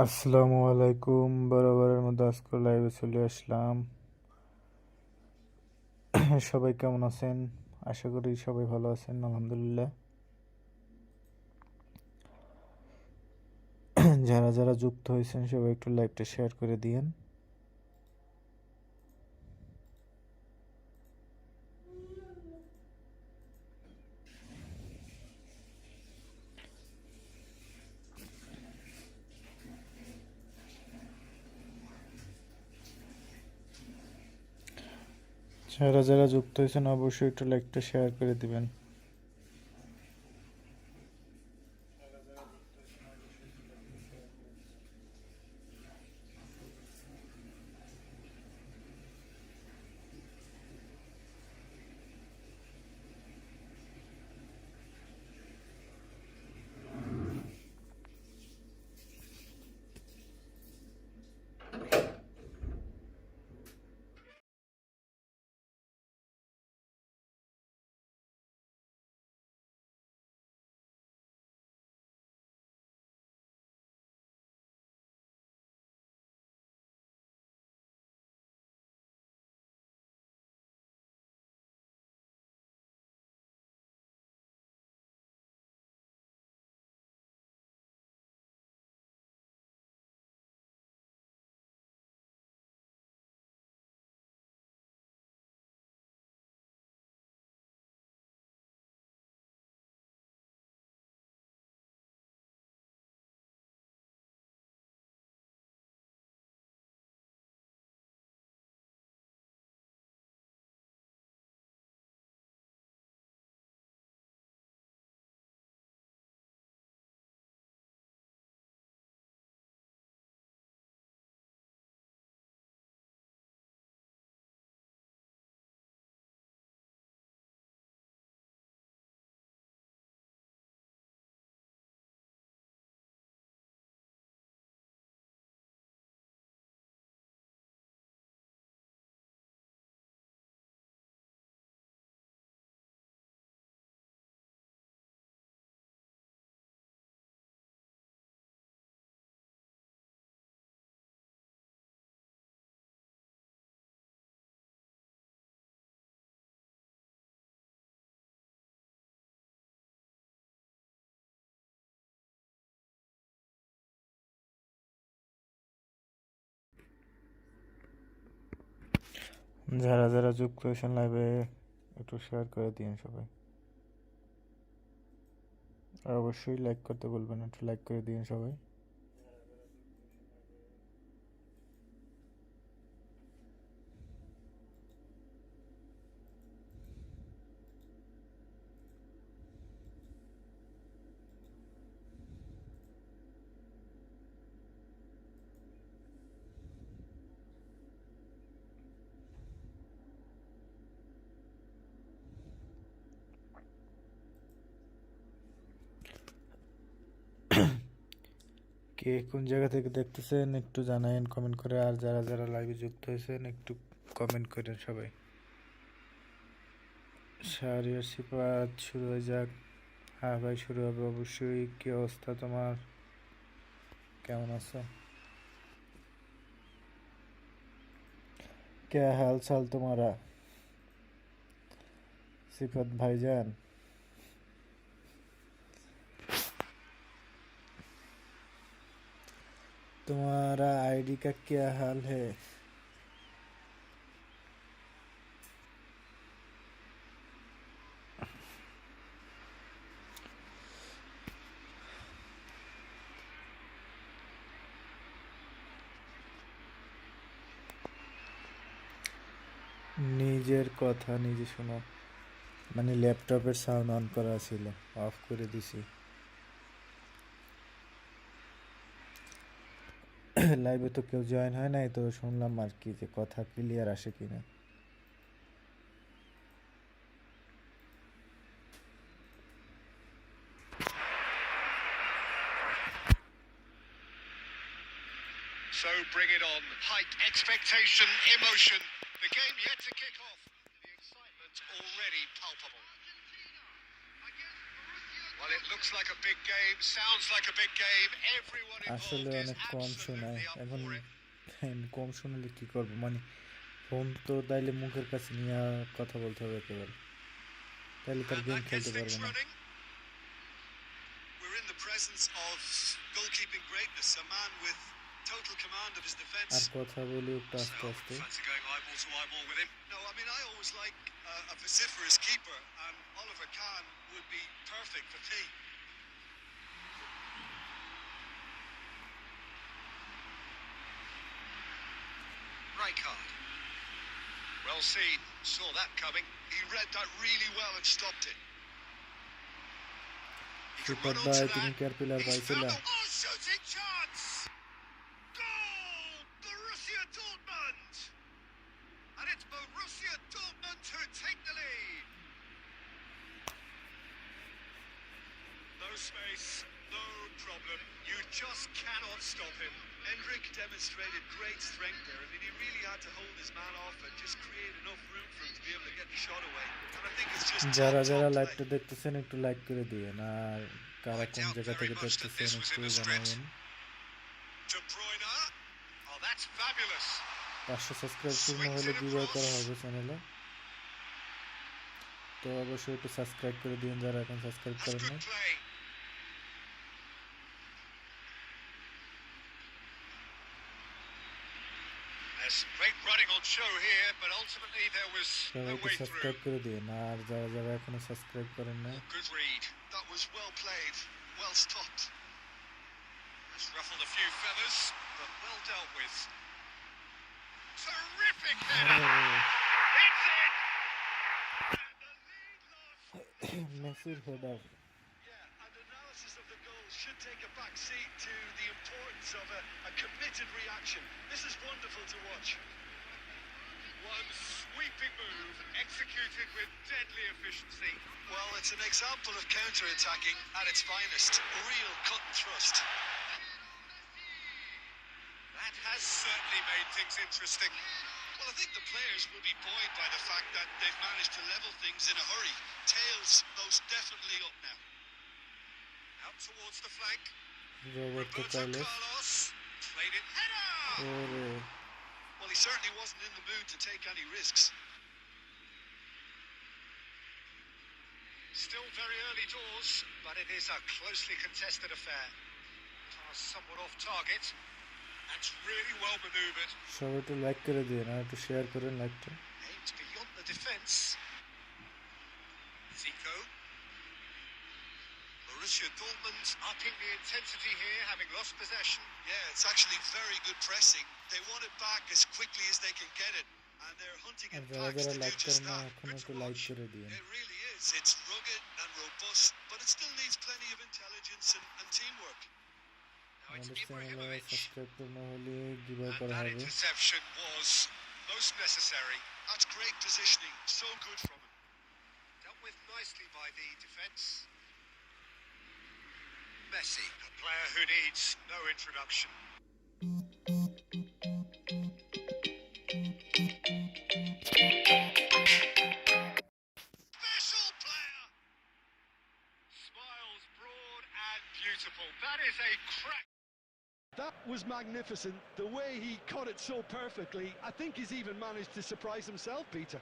আসসালামু আলাইকুম। বরাবরের মতো আজকে লাইভে চলে আসলাম। সবাই কেমন আছেন? আশা করি সবাই ভালো আছেন, আলহামদুলিল্লাহ। যারা যারা যুক্ত হয়েছেন সবাই একটু লাইভটা শেয়ার করে দিয়েন। যারা যারা যুক্ত হয়েছেন অবশ্যই একটু লাইভটা শেয়ার করে দিবেন। যারা যারা যুক্ত হয়েছেন লাইভে একটু শেয়ার করে দিন সবাই। আর অবশ্যই লাইক করতে বলবেন, একটু লাইক করে দিন সবাই। কে কোন জায়গা থেকে দেখতেছেন একটু জানাইন কমেন্ট করে। আর যারা যারা লাইভে যুক্ত হয়েছেন একটু কমেন্ট করেন সবাই। শাহরিয়ার সিফাত শুরু হয়ে যাক। হ্যাঁ ভাই, শুরু হবে অবশ্যই। কি অবস্থা তোমার? কেমন আছো? क्या हाल चाल तुम्हारा सिफत भाईजान? तुम्हारा आईडी का क्या हाल है? নিজের কথা নিজে শোনো। মানে ল্যাপটপের সাউন্ড অন করা ছিল, অফ করে দিছি। লাইভে তো কেউ জয়েন হয় নাই, তো শুনলাম আর কি যে কথা ক্লিয়ার আসে কিনা। So bring it on. Height, expectation, emotion. The game yet to kick off. The excitement already palpable. Well, it Looks like a big game, sounds like a big game. Everyone আসলে involved is অনেক কম শোনায় absolutely up এখন for it. কম শোনালে কি করব মানে phone তো তাইলে মুখের কাছে নিয়ে কথা বলতে হবে একেবারে তাইলে তার And গেম that gets খেলতে things পারবো না running. We're in the presence of goalkeeping greatness, a man with total command of his defence. আর কথা বলি একটু So আস্তে I আস্তে wouldn't fancy going eyeball to eyeball with him. No, I mean, I always like a vociferous keeper, and Oliver Kahn would be perfect for me. Rijkaard. Well seen, saw that coming. He read that really well and stopped it. He can super run ভাই onto তুমি that. ক্যারপিলার He's found পাইছিলা the shooting chance! Goal! Borussia Dortmund! And it's Borussia Dortmund who take the lead. No space, no problem. You just cannot stop him. Hendrik demonstrated great strength there. I mean, he really had to hold his man off and just create enough room for him to be able to get the shot away. And I think it's just যারা যারা top লাইভটা play. দেখতেছেন একটু like করে দিয়েন আর কারা I কোন doubt জায়গা very থেকে much that দেখতেছেন this was একটু in the script. জানাবেন De Bruyne. Oh, that's fabulous. 500 subscribe পূর্ণ Swings হলে it গিভঅ্যাওয়ে করা across. হবে চ্যানেলে তো অবশ্যই একটু সাবস্ক্রাইব করে দিন যারা এখন সাবস্ক্রাইব That's করেন good নাই play. There's great running on show here, but ultimately there was সবাই no একটু way সাবস্ক্রাইব through. করে দিন আর যারা যারা এখনো সাবস্ক্রাইব করেন নাই Oh, good read. That was well played, well stopped. Has ruffled a few feathers, but well dealt with. Terrific header! It's in! And the lead lost. মেসির header Yeah, and analysis of the goal should take a back seat to the importance of a committed reaction. This is wonderful to watch. One sweeping move, executed with deadly efficiency. Well, it's an example of counter-attacking at its finest. Real cut and thrust. That has certainly made things interesting. Well, I think the players will be buoyed by the fact that they've managed to level things in a hurry. Tails most definitely up now. Out towards the flank. রোবর্তো Roberto Carlos Carlos played it header. ওরে Well, he certainly wasn't in the mood to take any risks. Still very early doors, but it is a closely contested affair. Pass somewhat off target. That's really well manoeuvred. সবাই একটু like করে দিন আর একটু share করেন লাইকটা Aimed beyond the defence. Zico. Borussia Dortmund upping the intensity here, having lost possession. Yeah, it's actually very good pressing. They want it back as quickly as they can get it. And they're hunting আর in যারা packs যারা to do like just করেন না that. এখন Good একটু to like watch. করে দিন It really is. It's rugged and robust, but it still needs plenty of intelligence and teamwork. Now it's আমাদের চ্যানেলে Ibrahimovic. সাবস্ক্রাইব পূর্ণ হলে গিভঅ্যাওয়ে And করা that হবে interception was most necessary. That's great positioning. So good from him. Dealt with nicely by the defence. Messi, a player who needs no introduction. Special player! Smiles broad and beautiful. That is a crack. That was magnificent. The way he caught it so perfectly. I think he's even managed to surprise himself, Peter.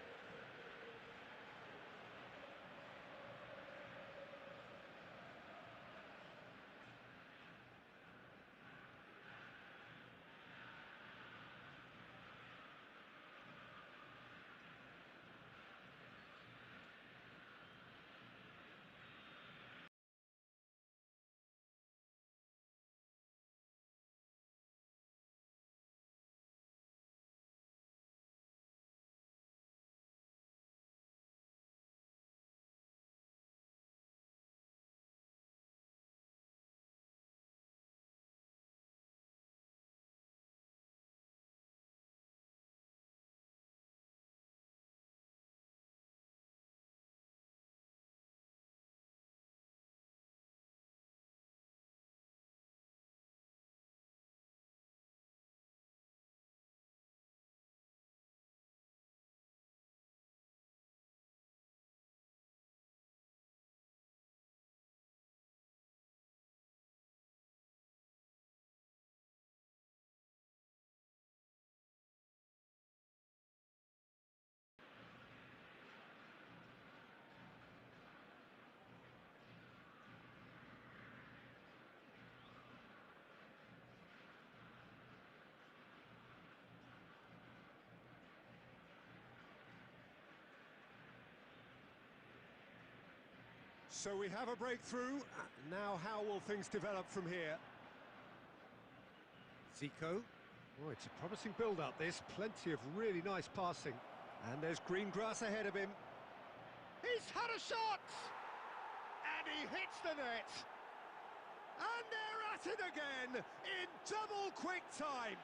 So we have a breakthrough. Now how will things develop from here? Zico. Oh, it's a promising build-up, this. Plenty of really nice passing. And there's green grass ahead of him. He's had a shot! And he hits the net. And they're at it again in double quick time.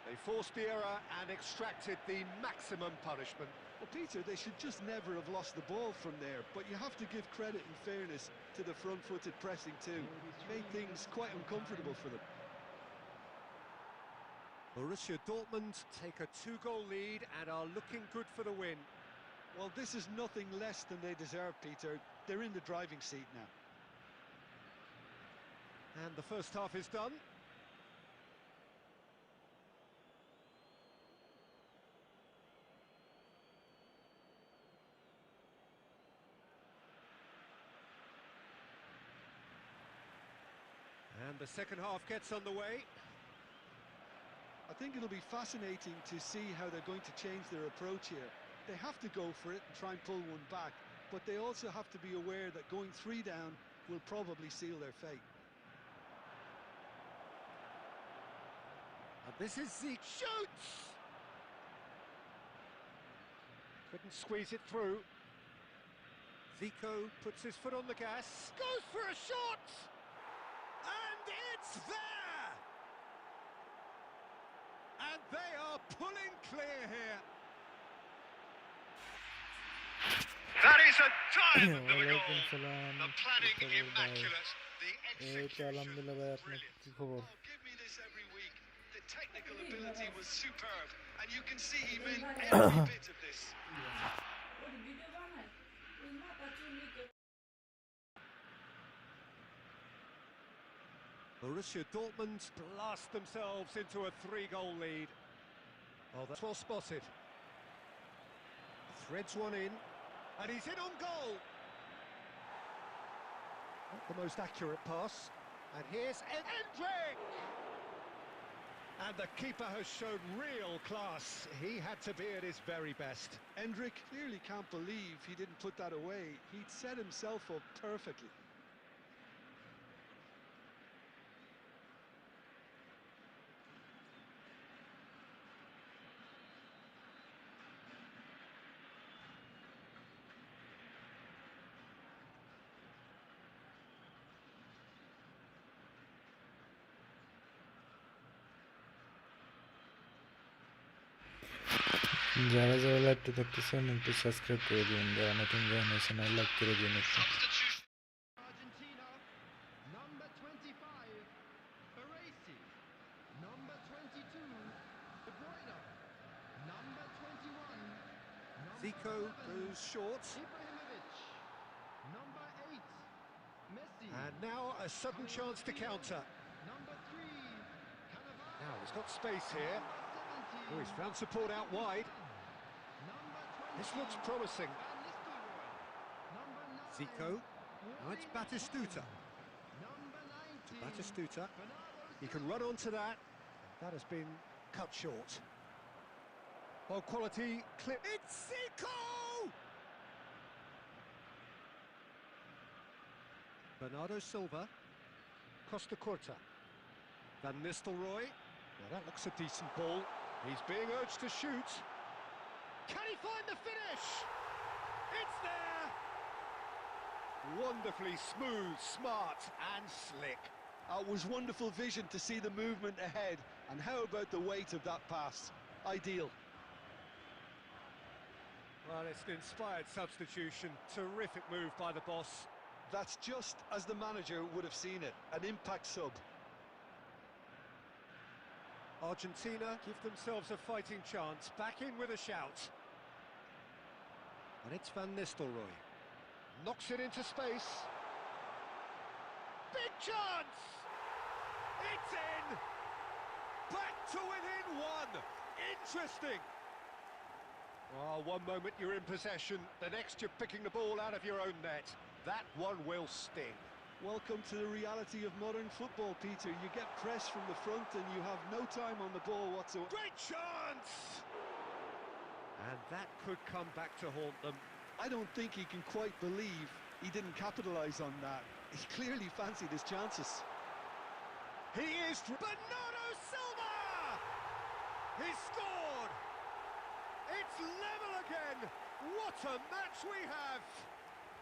They forced the error and extracted the maximum punishment. Well, Peter, they should just never have lost the ball from there, but you have to give credit and fairness to the front-footed pressing too. Made things quite uncomfortable for them. Borussia Dortmund take a 2-goal lead and are looking good for the win. Well, this is nothing less than they deserve, Peter. They're in the driving seat now. And the first half is done. And the second half gets underway. I think it'll be fascinating to see how they're going to change their approach here. They have to go for it and try and pull one back, but they also have to be aware that going 3 down will probably seal their fate. And this is Zeke. Shoots! Couldn't squeeze it through. Zico puts his foot on the gas. Goes for a shot! And it's there! And they are pulling clear here. That is a diamond of a goal. ওয়ালাইকুম সালাম The planning ভাই immaculate. The এই তো execution আলহামদুলিল্লাহ ভাই আপনার brilliant. কি খবর Oh, give me this every week. The technical ability was superb, and you can see he meant every bit of this. Borussia Dortmund blast themselves into a 3-goal lead. Oh, that's well spotted. Threads one in, and he's in on goal. Not the most accurate pass. And here's Endrick! And the keeper has shown real class. He had to be at his very best. Endrick clearly can't believe he didn't put that away. He'd set himself up perfectly. যারা যারা লাইভটা দেখতেছেন একটু subscribe করে দিন, যারা নতুন join হয়েছেন আর লাইক করে দিন একটু। Substitution. Argentina, number 25, Baresi, number 22, De Bruyne, number 21, number Zico 11, goes short. Ibrahimovic, number 8, Messi, And now a sudden chance to counter. number 3, Cannavaro, Now he's got space here. number 17, Oh, he's found support out wide. number This 20, looks promising. Van Nistelrooy, number 9, Zico. Now it's Batistuta. number 19, Batistuta. Bernardo He can run onto that. That has been cut short. Well, quality clip. It's Zico! Bernardo Silva. Costa Curta. Van Nistelrooy. Now that looks a decent ball. He's being urged to shoot. Can he find the finish? It's there! Wonderfully smooth, smart and slick. It was wonderful vision to see the movement ahead, and how about the weight of that pass? Ideal. Well, it's an inspired substitution. Terrific move by the boss. That's just as the manager would have seen it, an impact sub. Argentina give themselves a fighting chance. Back in with a shout. And it's Van Nistelrooy. Knocks it into space. Big chance! It's in! Back to within 1. Interesting. Oh, one moment you're in possession, the next you're picking the ball out of your own net. That one will sting. Welcome to the reality of modern football, Peter. You get press from the front and you have no time on the ball whatsoever. Great chance! And that could come back to haunt them. I don't think he can quite believe he didn't capitalise on that. He clearly fancied his chances. He is Bernardo Silva! He scored! It's level again! What a match we have!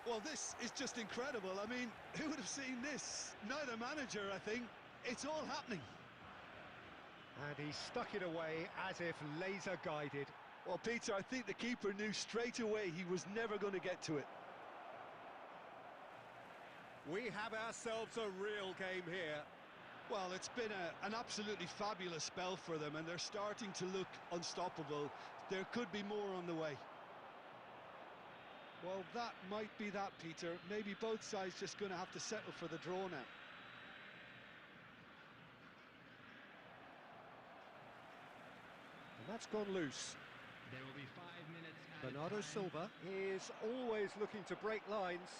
Well, this is just incredible. I mean, who would have seen this? Neither manager, I think. It's all happening. And he stuck it away as if laser guided. Well, Peter, I think the keeper knew straight away he was never going to get to it. We have ourselves a real game here. Well, it's been an absolutely fabulous spell for them, and they're starting to look unstoppable. There could be more on the way. Well, that might be that, Peter. Maybe both sides just going to have to settle for the draw now. And that's gone loose. There will be 5 minutes added Bernardo time. Silva is always looking to break lines.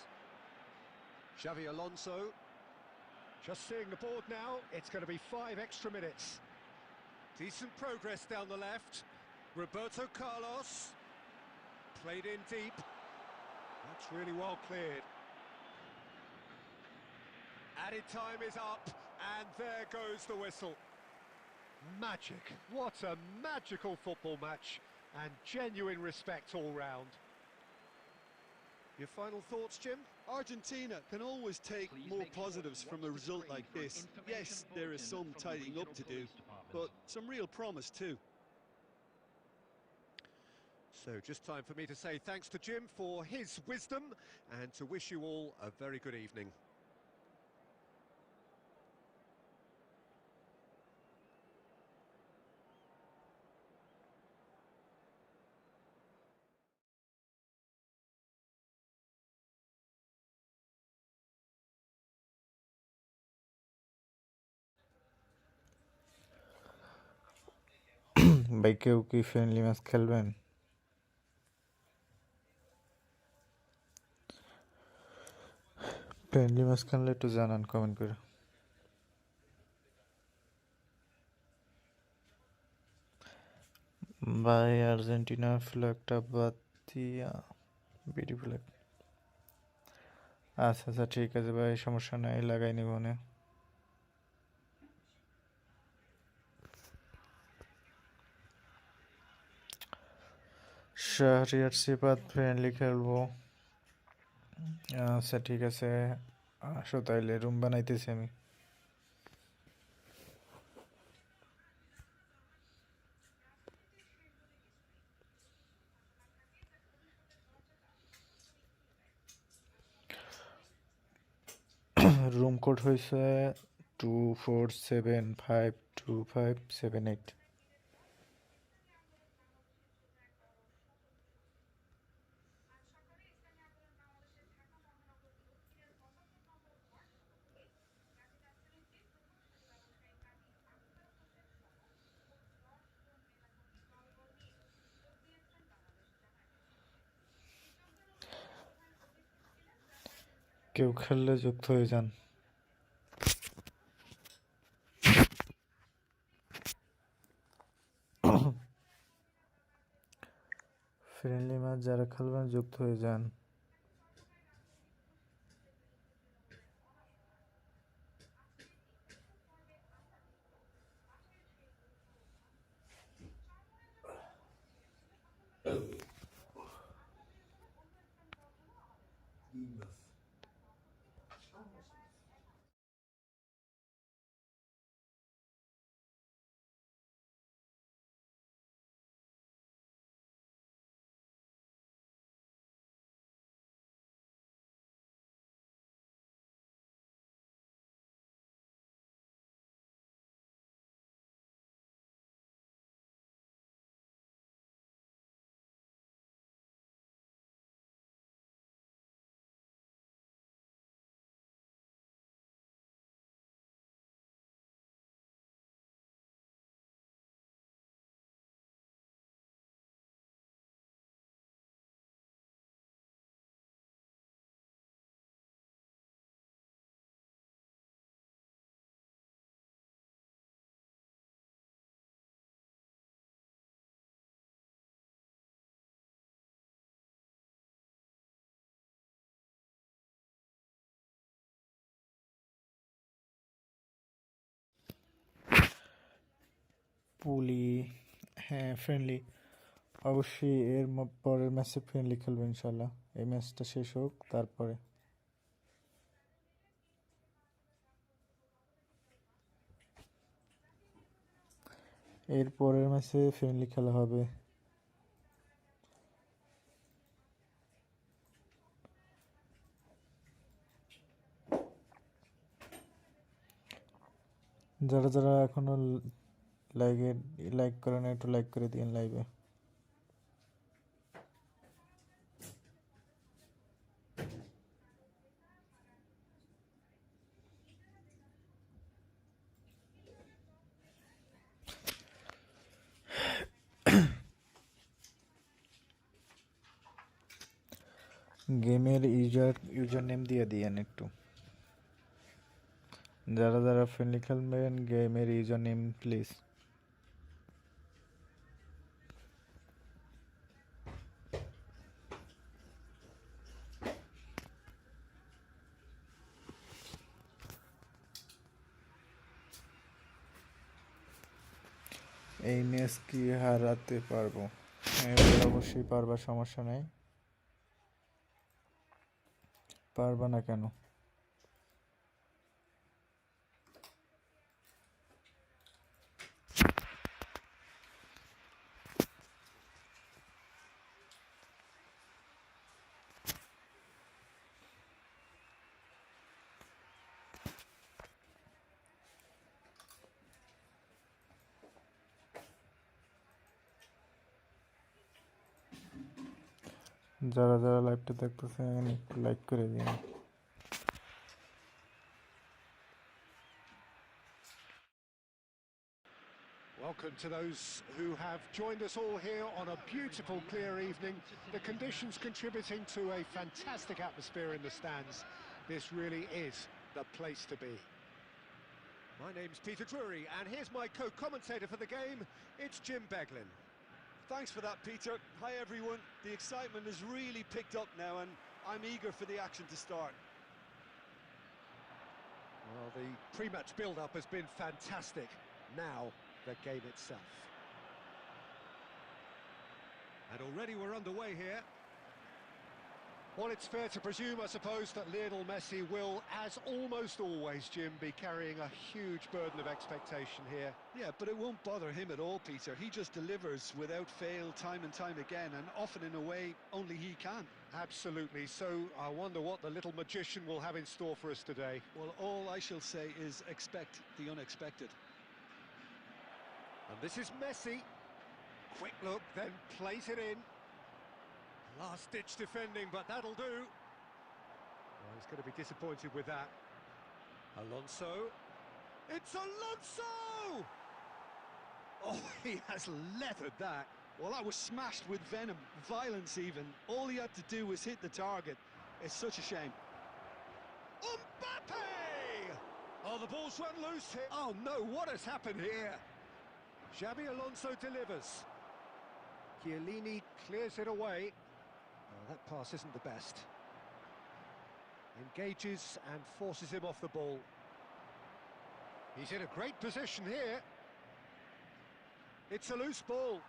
Xavi Alonso. Just seeing the board now, it's going to be 5 extra minutes. Decent progress down the left. Roberto Carlos. Played in deep. That's really well cleared. Added time is up, and there goes the whistle. Magic. What a magical football match, and genuine respect all round. Your final thoughts, Jim? Argentina can always take Please more make sure positives to from watch a the result screen like for an this. information Yes, there is some bulletin from the tidying up regional to do, police department. but some real promise too. So just time for me to say thanks to Jim for his wisdom and to wish you all a very good evening. ভাই কেউ কি friendly match খেলবেন? Friendly match খেললে একটু জানান comment করে। ভাই আর্জেন্টিনার ফ্ল্যাগটা বাদ দিয়া বিডি ফ্ল্যাগ। আচ্ছা আচ্ছা ঠিক আছে ভাই, সমস্যা নাই, লাগাই নিব না। শাহরিয়ার সিপাত ফ্রেন্ডলি খেলবো। আচ্ছা ঠিক আছে, আসো তাইলে, রুম বানাইতেছি আমি। রুম কোড হয়েছে 24752578। কেউ খেললে যুক্ত হয়ে যান। ফ্রেন্ডলি ম্যাচ যারা খেলবেন যুক্ত হয়ে যান। পুলি, হ্যাঁ ফ্রেন্ডলি, অবশ্যই এর পরের ম্যাচে ফ্রেন্ডলি খেলবো ইনশাল্লাহ। এই ম্যাচটা শেষ হোক তারপরে। এর পরের ম্যাচে ফ্রেন্ডলি খেলা হবে। যারা যারা এখনো লাইক করে না, একটু লাইক করে দিন লাইভে। গেমের ইউজার নেম দিয়ে দিয়েন একটু। যারা যারা ফ্রেন্ডলি খেলবেন গেমের ইউজার নেম প্লিজ। এই ম্যাচ কি হারাতে পারবো? হ্যাঁ অবশ্যই পারবা, সমস্যা নেই। পারবা না কেন? যারা যারা লাইভটা দেখতেছেন একটু লাইক করে দিন। Welcome to those who have joined us all here on a beautiful, clear evening. The conditions contributing to a fantastic atmosphere in the stands. This really is the place to be. My name's Peter Drury, and here's my co-commentator for the game. It's Jim Beglin. Thanks for that, Peter. Hi, everyone. The excitement has really picked up now, and I'm eager for the action to start. Well, the pre-match build-up has been fantastic. Now, the game itself. And already we're underway here. Well, it's fair to presume, I suppose, that Lionel Messi will, as almost always, Jim, be carrying a huge burden of expectation here. Yeah, but it won't bother him at all, Peter. He just delivers without fail time and time again, and often in a way only he can. Absolutely. So I wonder what the little magician will have in store for us today. Well, all I shall say is expect the unexpected. And this is Messi. Quick look, then plays it in. Last-ditch defending, but that'll do. Well, he's going to be disappointed with that. Alonso. It's Alonso! Oh, he has leathered that. Well, that was smashed with venom, violence even. All he had to do was hit the target. It's such a shame. Mbappe! Oh, the ball's run loose here. Oh, no, what has happened here? Xabi Alonso delivers. Chiellini clears it away. Oh, that pass isn't the best. Engages and forces him off the ball. He's in a great position here. It's a loose ball.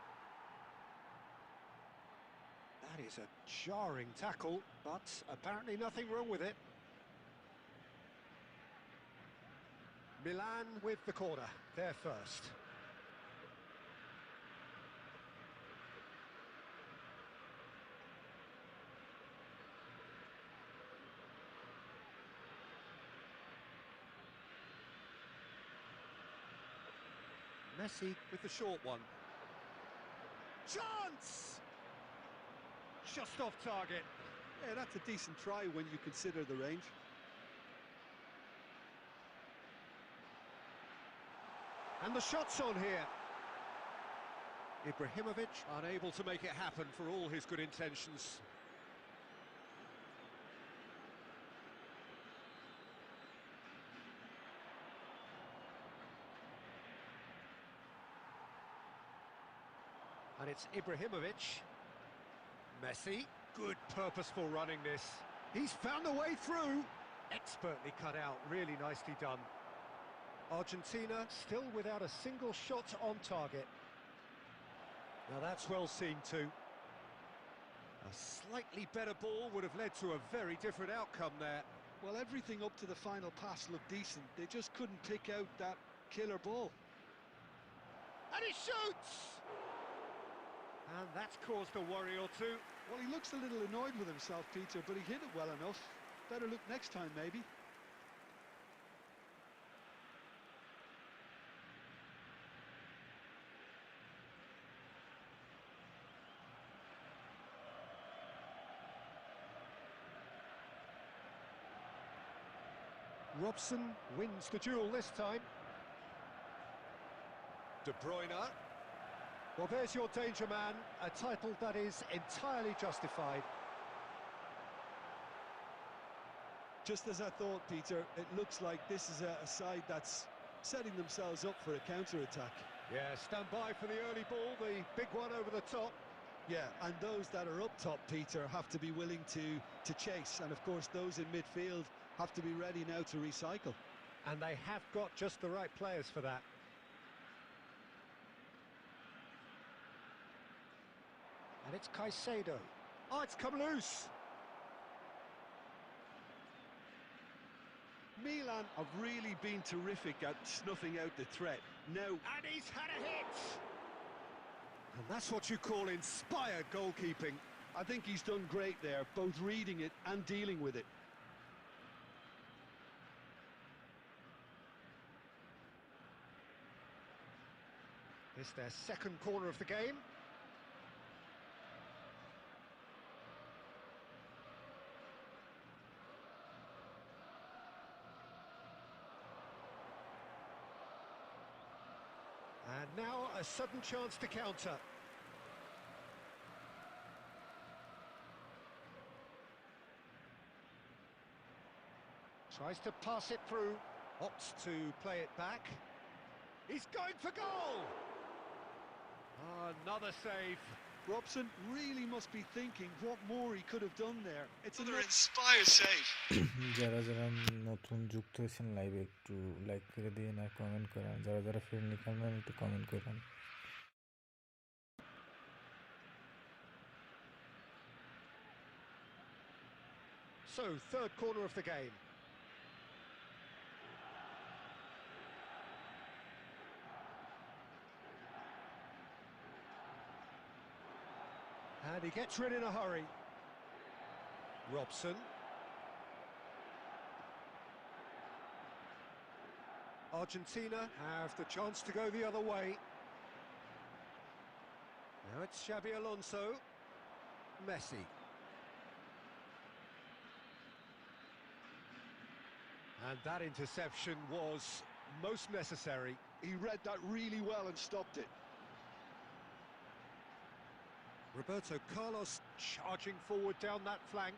That is a jarring tackle, but apparently nothing wrong with it. Milan with the corner, they're first. Messi with the short one. Chance! Just off target. Yeah, that's a decent try when you consider the range. And the shot's on here. Ibrahimovic unable to make it happen for all his good intentions. And it's Ibrahimovic. Messi, good purposeful running this. He's found a way through. Expertly cut out, really nicely done. Argentina still without a single shot on target. Now that's well seen too. A slightly better ball would have led to a very different outcome there. Well, everything up to the final pass looked decent. They just couldn't pick out that killer ball. And he shoots! And that's caused a worry or two. Well, he looks a little annoyed with himself, Peter, but he hit it well enough. Better look next time, maybe. Robson wins the duel this time. De Bruyne. Well, there's your danger man, a title that is entirely justified. Just as I thought, Peter, it looks like this is a side that's setting themselves up for a counter-attack. Yeah, stand by for the early ball, the big one over the top. Yeah, and those that are up top, Peter, have to be willing to chase. And, of course, those in midfield have to be ready now to recycle. And they have got just the right players for that. And it's Caicedo. Oh, it's come loose. Milan have really been terrific at snuffing out the threat. Now, And he's had a hit! And that's what you call inspired goalkeeping. I think he's done great there, both reading it and dealing with it. It's their second corner of the game. And now a sudden chance to counter. Tries to pass it through, opts to play it back. He's going for goal! Another save. Robson really must be thinking what more he could have done there. It's Another another inspired save. যারা যারা নতুন যুক্ত হয়েছেন লাইভে একটু like করে দিন আর comment করেন, যারা যারা ফ্রেন্ডলি করেন একটু কমেন্ট করেন। So, third corner of the game. And he gets rid in a hurry. Robson. Argentina have the chance to go the other way. Now it's Xabi Alonso. Messi. And that interception was most necessary. He read that really well and stopped it. Roberto Carlos charging forward down that flank.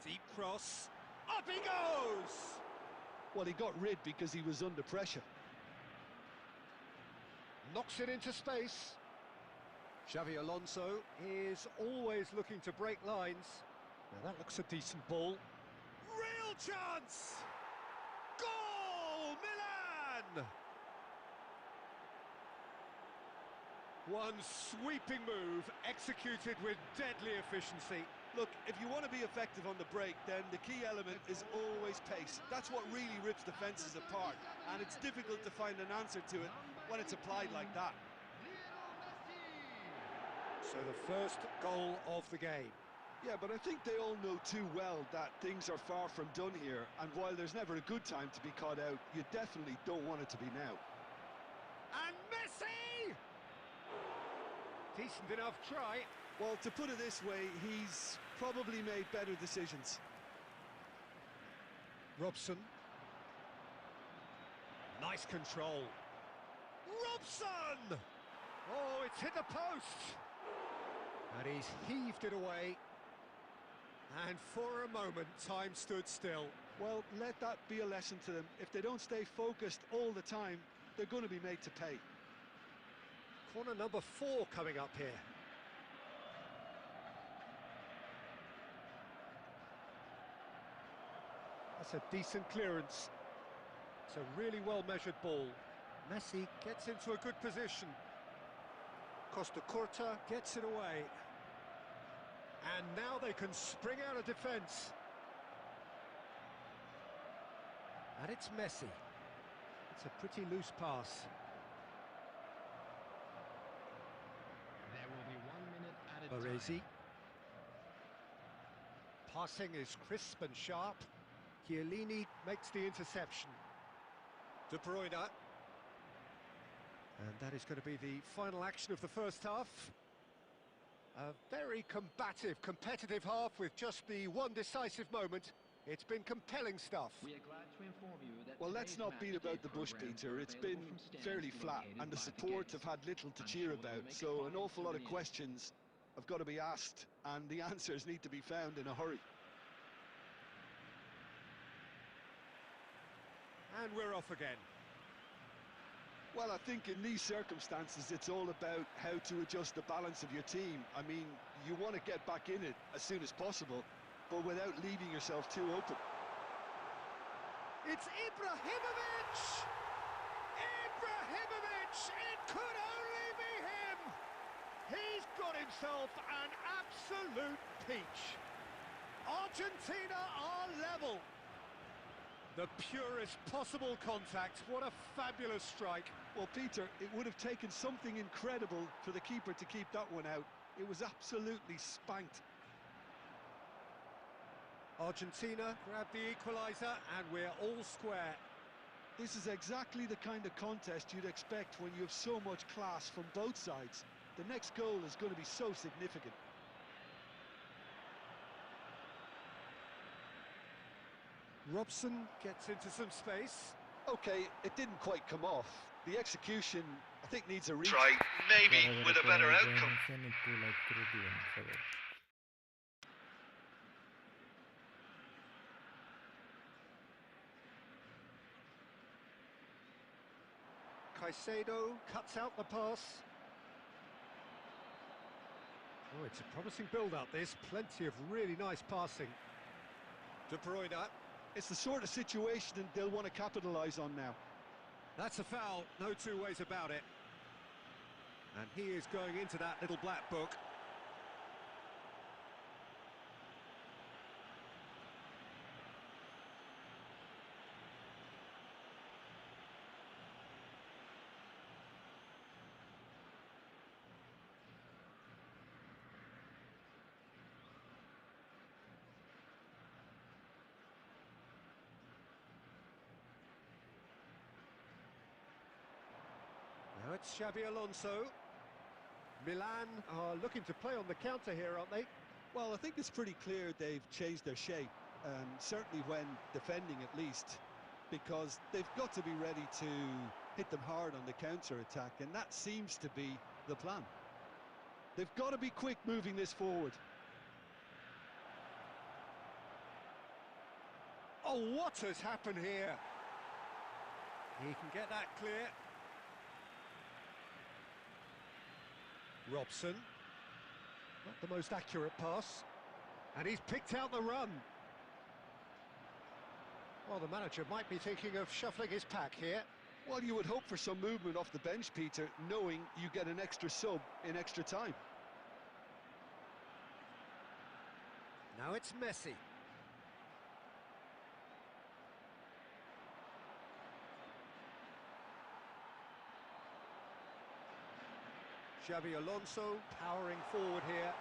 Deep cross. Up he goes! Well, he got rid because he was under pressure. Knocks it into space. Xabi Alonso is always looking to break lines. Now that looks a decent ball. Real chance! Goal! Milan! One sweeping move executed with deadly efficiency. Look, if you want to be effective on the break, then the key element is always pace. That's what really rips defences apart, and it's difficult to find an answer to it when it's applied like that. So the first goal of the game. Yeah, but I think they all know too well that things are far from done here, and while there's never a good time to be caught out, you definitely don't want it to be now. And Messi! Decent enough try. Well, to put it this way, he's probably made better decisions. Robson. Nice control. Robson! Oh, it's hit the post! And he's heaved it away. And for a moment, time stood still. Well, let that be a lesson to them. If they don't stay focused all the time, they're going to be made to pay. Corner number 4 coming up here. That's a decent clearance. It's a really well-measured ball. Messi gets into a good position. Costa Curta gets it away. And now they can spring out of defence. And it's Messi. It's a pretty loose pass. There will be 1 minute added Baresi. time. Passing is crisp and sharp. Chiellini makes the interception. De Bruyne. And that is going to be the final action of the first half. A very combative, competitive half with just the one decisive moment. It's been compelling stuff. We are glad to inform you that Well, let's today's not match beat day about the bush, programs Peter. are It's available been from stands fairly flat, located and the by support gates. have had little to I'm cheer sure they'll about. make So an fine awful lot of souvenirs. questions have got to be asked, and the answers need to be found in a hurry. And we're off again. Well, I think in these circumstances, it's all about how to adjust the balance of your team. I mean, you want to get back in it as soon as possible, but without leaving yourself too open. It's Ibrahimovic! Ibrahimovic! It could only be him! He's got himself an absolute peach. Argentina are level. The purest possible contact. What a fabulous strike. Well, Peter, it would have taken something incredible for the keeper to keep that one out. It was absolutely spanked. Argentina grab the equaliser and we're all square. This is exactly the kind of contest you'd expect when you have so much class from both sides. The next goal is going to be so significant. Robson gets into some space. Okay, it didn't quite come off. The execution, I think, needs a retry. Try, maybe with a better outcome. Caicedo cuts out the pass. Oh, it's a promising build-up, this. Plenty of really nice passing. De Bruyne. It's the sort of situation they'll want to capitalise on now. That's a foul, no two ways about it. And he is going into that little black book. Now it's Xabi Alonso. Milan are looking to play on the counter here, aren't they? Well, I think it's pretty clear they've changed their shape, certainly when defending at least, because they've got to be ready to hit them hard on the counter-attack, and that seems to be the plan. They've got to be quick moving this forward. Oh, what has happened here? He can get that clear. Robson. Not the most accurate pass. And he's picked out the run. Well, the manager might be thinking of shuffling his pack here. Well, you would hope for some movement off the bench, Peter, knowing you get an extra sub in extra time. Now it's Messi. Xabi Alonso powering forward here.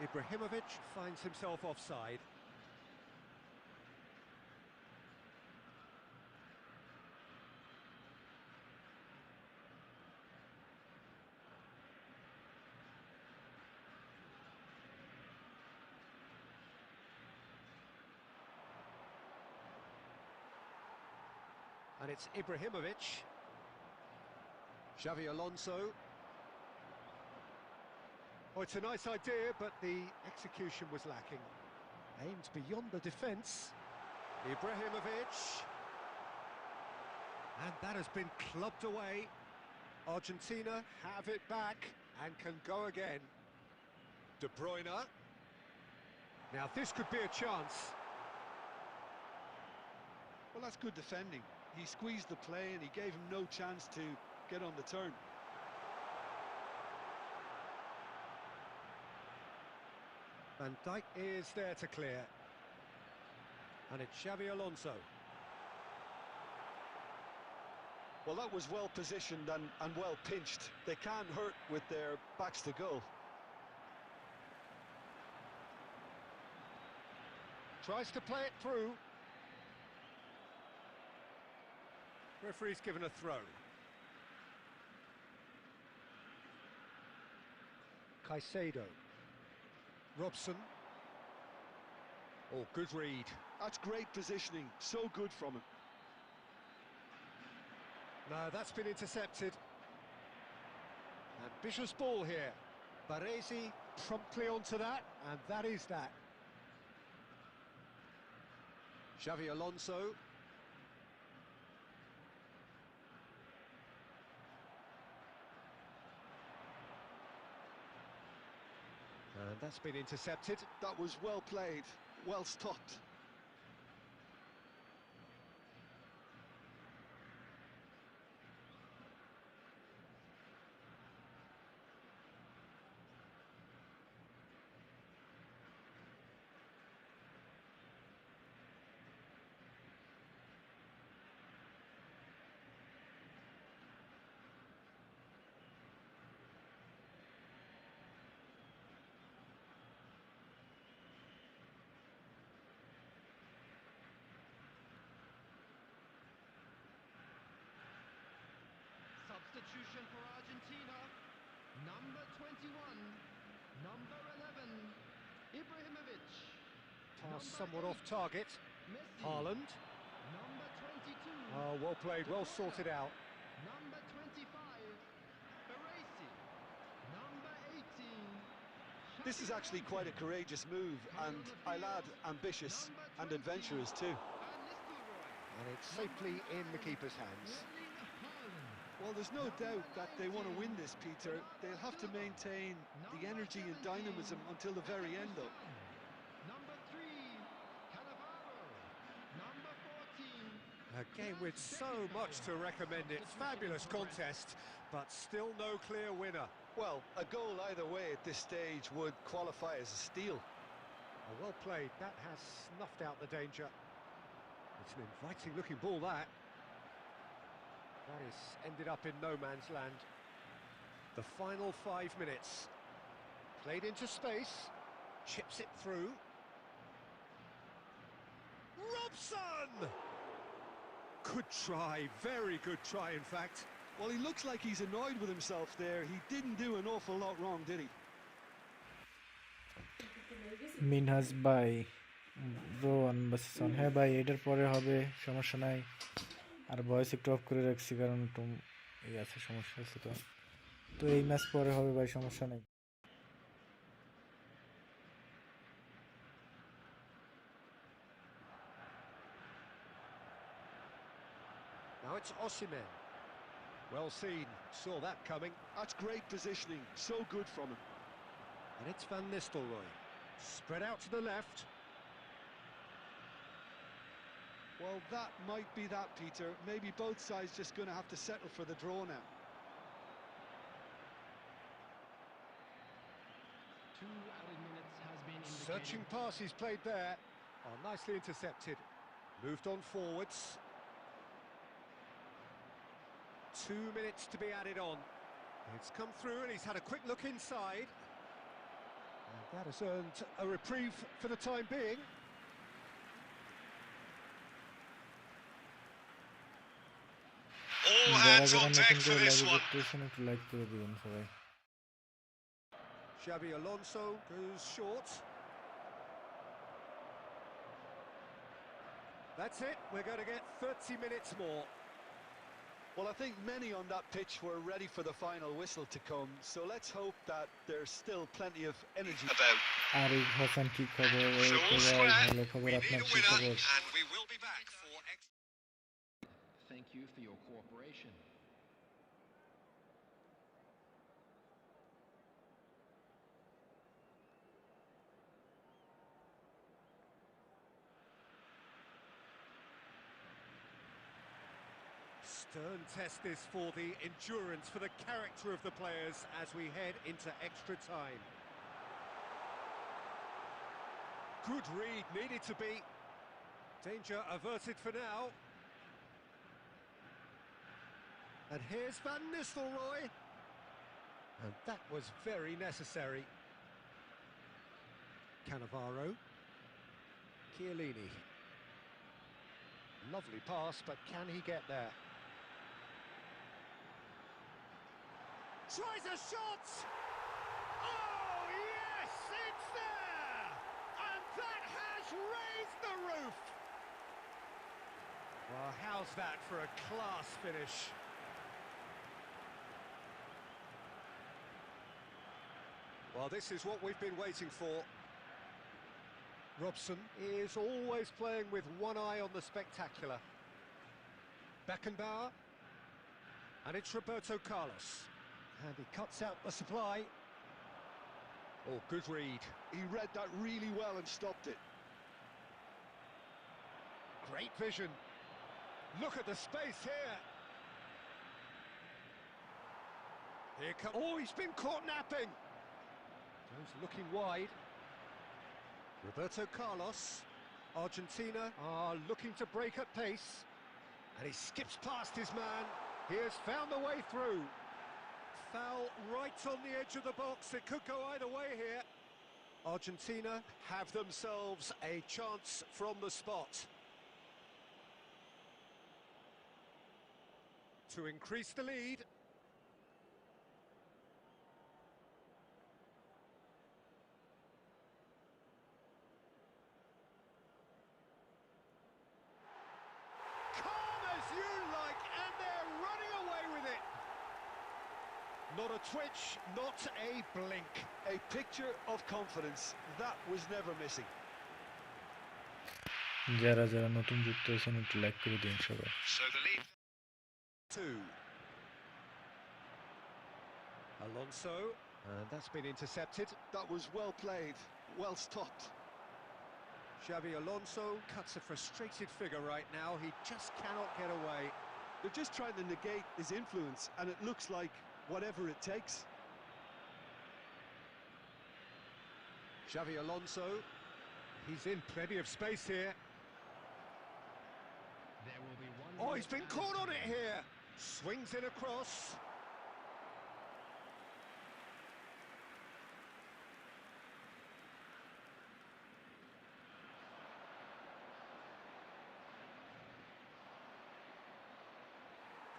Ibrahimovic finds himself offside. And it's Ibrahimovic. Xabi Alonso. Oh, it's a nice idea, but the execution was lacking. Aimed beyond the defence. Ibrahimovic. And that has been clubbed away. Argentina have it back and can go again. De Bruyne. Now this could be a chance. Well, that's good defending. He squeezed the play and he gave him no chance to get on the turn. Van Dijk is there to clear. And it's Xavi Alonso. Well, that was well positioned and well pinched. They can't hurt with their backs to goal. Tries to play it through. Referee's given a throw. Caicedo. Robson. Oh, good read. That's great positioning. So good from him. No, that's been intercepted. Ambitious ball here. Baresi promptly onto that, and that is that. Xavi Alonso. And that's been intercepted. That was well played, well stopped. Substitution for Argentina. Number 21. Number 11. Ibrahimovic. Pass somewhat off target. Messi. Haaland. Number 22. Oh, well played, well sorted out. Number 25. Baresi. Number 18. This is actually quite a courageous move, and I'll add ambitious and adventurous too. And it's safely in the keeper's hands. Well, there's no doubt that they want to win this, Peter. They'll have to maintain the energy and dynamism until the very end, though. Number 3. Cannavaro. Number 14. A game with so much to recommend it. Fabulous contest, but still no clear winner. Well, a goal either way at this stage would qualify as a steal. Oh, well played. That has snuffed out the danger. It's an inviting looking ball, that. That has ended up in no man's land. The final 5 minutes. Played into space. Chips it through. Robson! Good try, very good try in fact. Well, he looks like he's annoyed with himself there. He didn't do an awful lot wrong, did he? Minhaj বাই রোয়ান বাসন হ্যাঁ ভাই এটার পরে হবে সমস্যা নাই আর ভয়েস একটু অফ করে রাখছি কারণ একটু এই আছে সমস্যা আছে তো এই ম্যাচ পরে হবে ভাই সমস্যা নাই Now it's Osimhen. Well seen, saw that coming. That's great positioning, so good from him. And it's Van Nistelrooy. Spread out to the left. Well, that might be that, Peter. Maybe both sides just going to have to settle for the draw now. 2 added minutes has been indicated. Searching pass he's played there. Oh, nicely intercepted. Moved on forwards. 2 minutes to be added on. It's come through and he's had a quick look inside. And that has earned a reprieve for the time being. All hands on deck for this one. একটু like করে দিবেন সবাই Xavi Alonso goes short. That's it, we're going to get 30 minutes more. Well, I think many on that pitch were ready for the final whistle to come, so let's hope that there's still plenty of energy. Arif Hasan কি খবর So all square, ভালো খবর we need আপনার a কি winner, খবর and we will be back for Thank you for your cooperation. Stern test this for the endurance, for the character of the players as we head into extra time. Good read, needed to be. Danger averted for now. And here's Van Nistelrooy. And that was very necessary. Cannavaro. Chiellini. Lovely pass, but can he get there? Tries a shot! Oh, yes, it's there! And that has raised the roof! Well, how's that for a class finish? Well, this is what we've been waiting for. Robson is always playing with one eye on the spectacular. Beckenbauer. And it's Roberto Carlos. And he cuts out the supply. Oh, good read. He read that really well and stopped it. Great vision. Look at the space here. Here comes... Oh, he's been caught napping. Goes looking wide. Roberto Carlos. Argentina are looking to break at pace. And he skips past his man. He has found the way through. Foul right on the edge of the box. It could go either way here. Argentina have themselves a chance from the spot to increase the lead. Calm as you like, and they're running away with it. Not a twitch, not a blink. A picture of confidence. That was never missing. যারা যারা নতুন যুক্ত হয়েছেন একটু like করে দিন সবাই। So the lead. 2. Alonso, and that's been intercepted. That was well played, well stopped. Xavi Alonso cuts a frustrated figure right now. He just cannot get away. They're just trying to negate his influence, and it looks like whatever it takes. Xavi Alonso, he's in plenty of space here. There will be one. Oh, he's been caught on it here. Swings it across.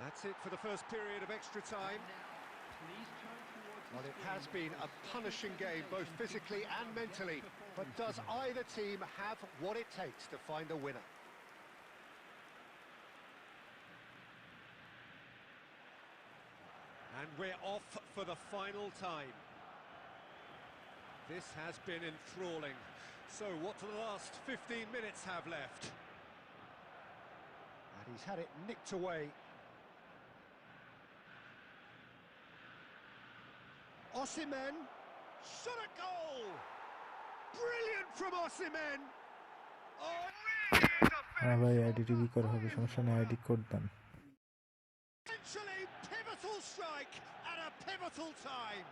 That's it for the first period of extra time. Please turn towards the Well, it screen has been a punishing game, both physically and mentally. But does either team have what it takes to find a winner? And we're off for the final time. This has been enthralling. So what do the last 15 minutes have left? And he's had it nicked away. Osimhen, shot a goal! Brilliant from Osimhen! Oh, হ্যাঁ ভাই ID করা হবে, সমস্যা নেই, ID code then. potentially pivotal strike at a pivotal time.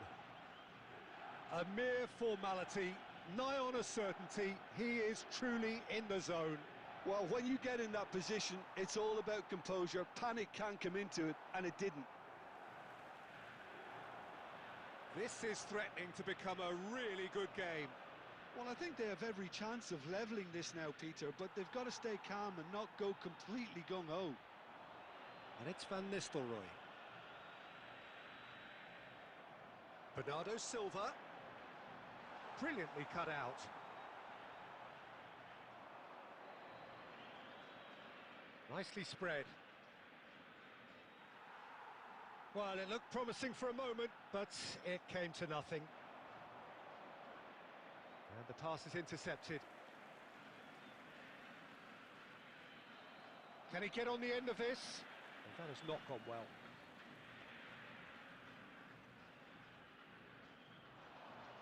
A mere formality, nigh on a certainty. He is truly in the zone. Well, when you get in that position, it's all about composure. Panic can come into it, and it didn't. This is threatening to become a really good game. Well, I think they have every chance of levelling this now, Peter, but they've got to stay calm and not go completely gung-ho. And it's Van Nistelrooy. Bernardo Silva. Brilliantly cut out. Nicely spread. Well, it looked promising for a moment, but it came to nothing. And the pass is intercepted. Can he get on the end of this? Well, that has not gone well.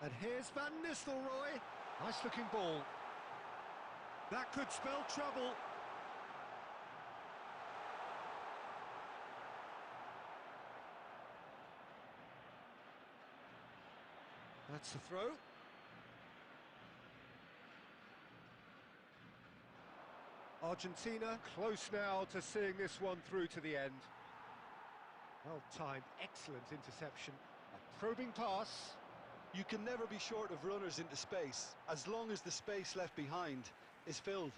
And here's Van Nistelrooy. Nice looking ball. That could spell trouble. That's the throw. Argentina close now to seeing this one through to the end. Well-timed, excellent interception. A probing pass. You can never be short of runners into space, as long as the space left behind is filled.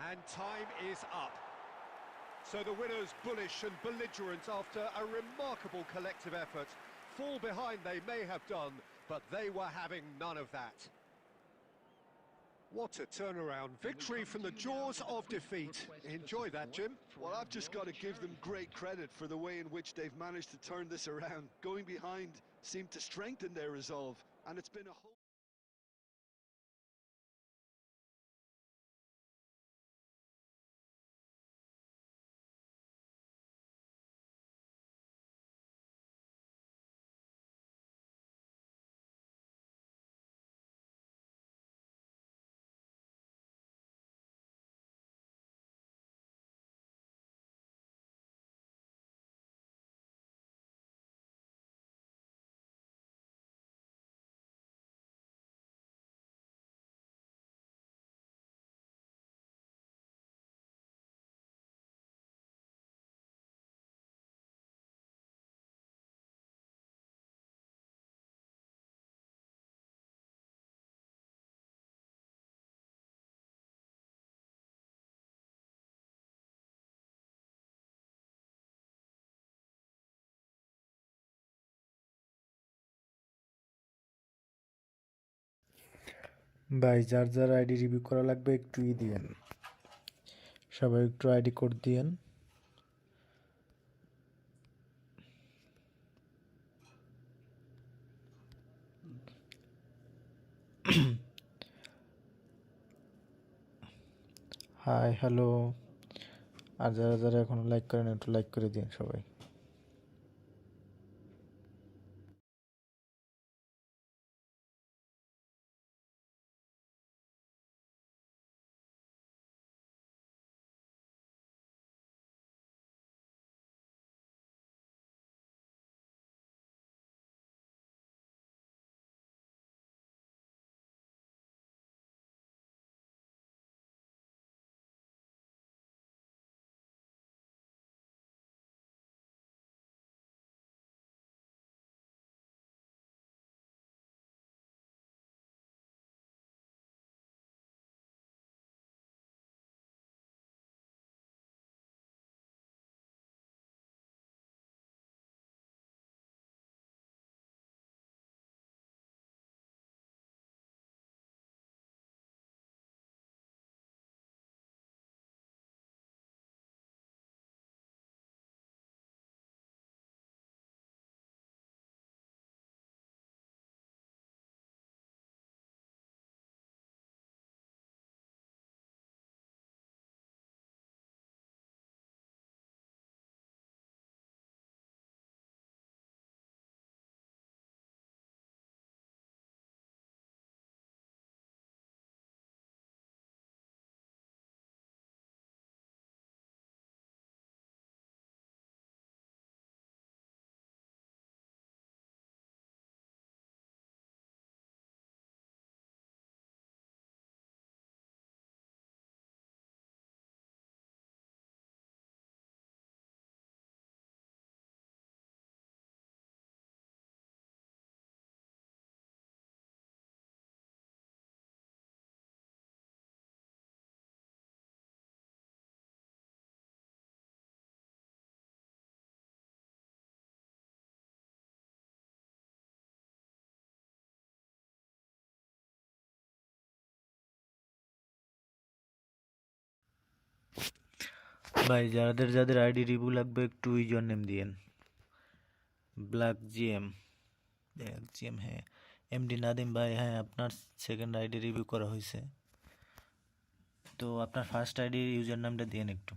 And time is up. So the winners bullish and belligerent after a remarkable collective effort. Fall behind they may have done, but they were having none of that. What a turnaround. Victory from the jaws of defeat. Enjoy that, Jim. Well, I've just got to give them great credit for the way in which they've managed to turn this around. Going behind seemed to strengthen their resolve, and it's been a whole... ভাই যার যার ID review করা লাগবে একটু দিয়েন, সবাই একটু ID code দিয়েন। হাই হ্যালো, আর যারা যারা এখনো লাইক করেন একটু লাইক করে দিন সবাই। ভাই যাদের যাদের আইডি রিভিউ লাগবে একটু ইউজার নেম দিয়েন। ব্ল্যাক জিএম, হ্যাঁ। এমডি নাদিম ভাই, হ্যাঁ আপনার সেকেন্ড আইডি রিভিউ করা হয়েছে, তো আপনার ফার্স্ট আইডি ইউজার নামটা দিয়েন একটু।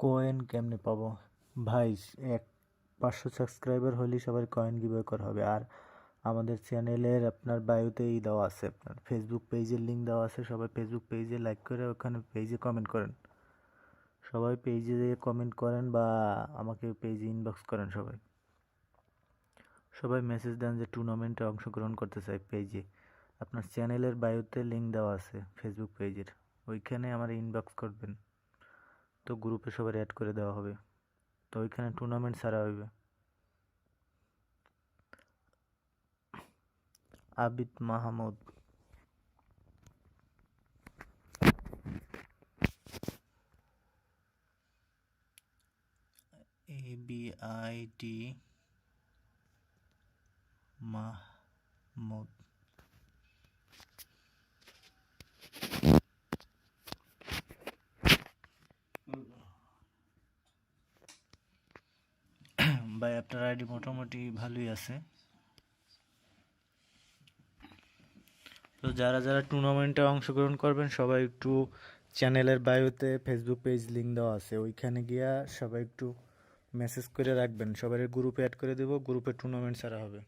কয়েন কেমনে পাবো ভাই? 500 সাবস্ক্রাইবার হলে সবার কয়েন গিভওয়ে করা হবে। আর আমাদের চ্যানেলের আপনার বায়োতেই দেওয়া আছে, আপনার ফেসবুক পেজের লিঙ্ক দেওয়া আছে। সবাই ফেসবুক পেজে লাইক করে ওখানে পেজে কমেন্ট করেন। সবাই পেজে কমেন্ট করেন বা আমাকে পেজে ইনবক্স করেন। সবাই মেসেজ দেন যে টুর্নামেন্টে অংশগ্রহণ করতে চাই। পেজে আপনার চ্যানেলের বায়োতে লিঙ্ক দেওয়া আছে ফেসবুক পেজের, ওইখানে আমার ইনবক্স করবেন। তো গ্রুপে সবার অ্যাড করে দেওয়া হবে। তো ওইখানে টুর্নামেন্ট ছাড়া হইবে। আবিদ মাহমুদ, ABID মাহমুদ। ভাই আপনার আইডি মোটামুটি ভালোই আছে। তো যারা যারা টুর্নামেন্টে অংশগ্রহণ করবেন সবাই একটু চ্যানেলের বায়োতে ফেসবুক পেজ লিঙ্ক দেওয়া আছে, ওইখানে গিয়া সবাই একটু মেসেজ করে রাখবেন। সবাই গ্রুপে অ্যাড করে দেবো, গ্রুপে টুর্নামেন্ট ছাড়া হবে।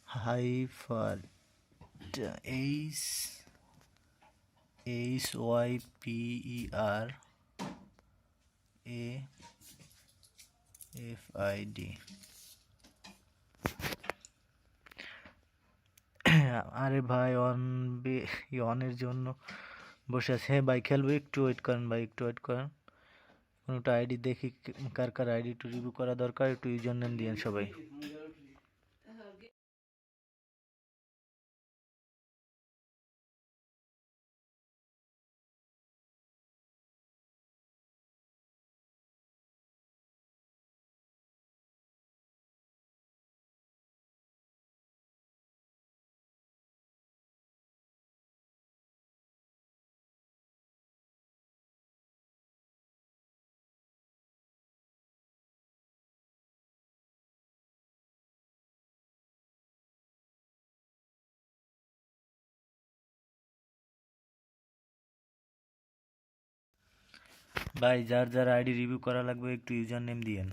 হাইফার HYPERAFID। আরে ভাই অনের জন্য বসে আছে। হ্যাঁ ভাই খেলবো, একটু ওয়েট করেন ভাই, একটু ওয়েট করেন। কোনোটা আইডি দেখি, কার কার আইডি একটু রিভিউ করা দরকার। একটু ইউজার নেম দিয়েন সবাই। ভাই যার যার আইডি রিভিউ করা লাগবে একটু ইউজার নেম দিয়েন।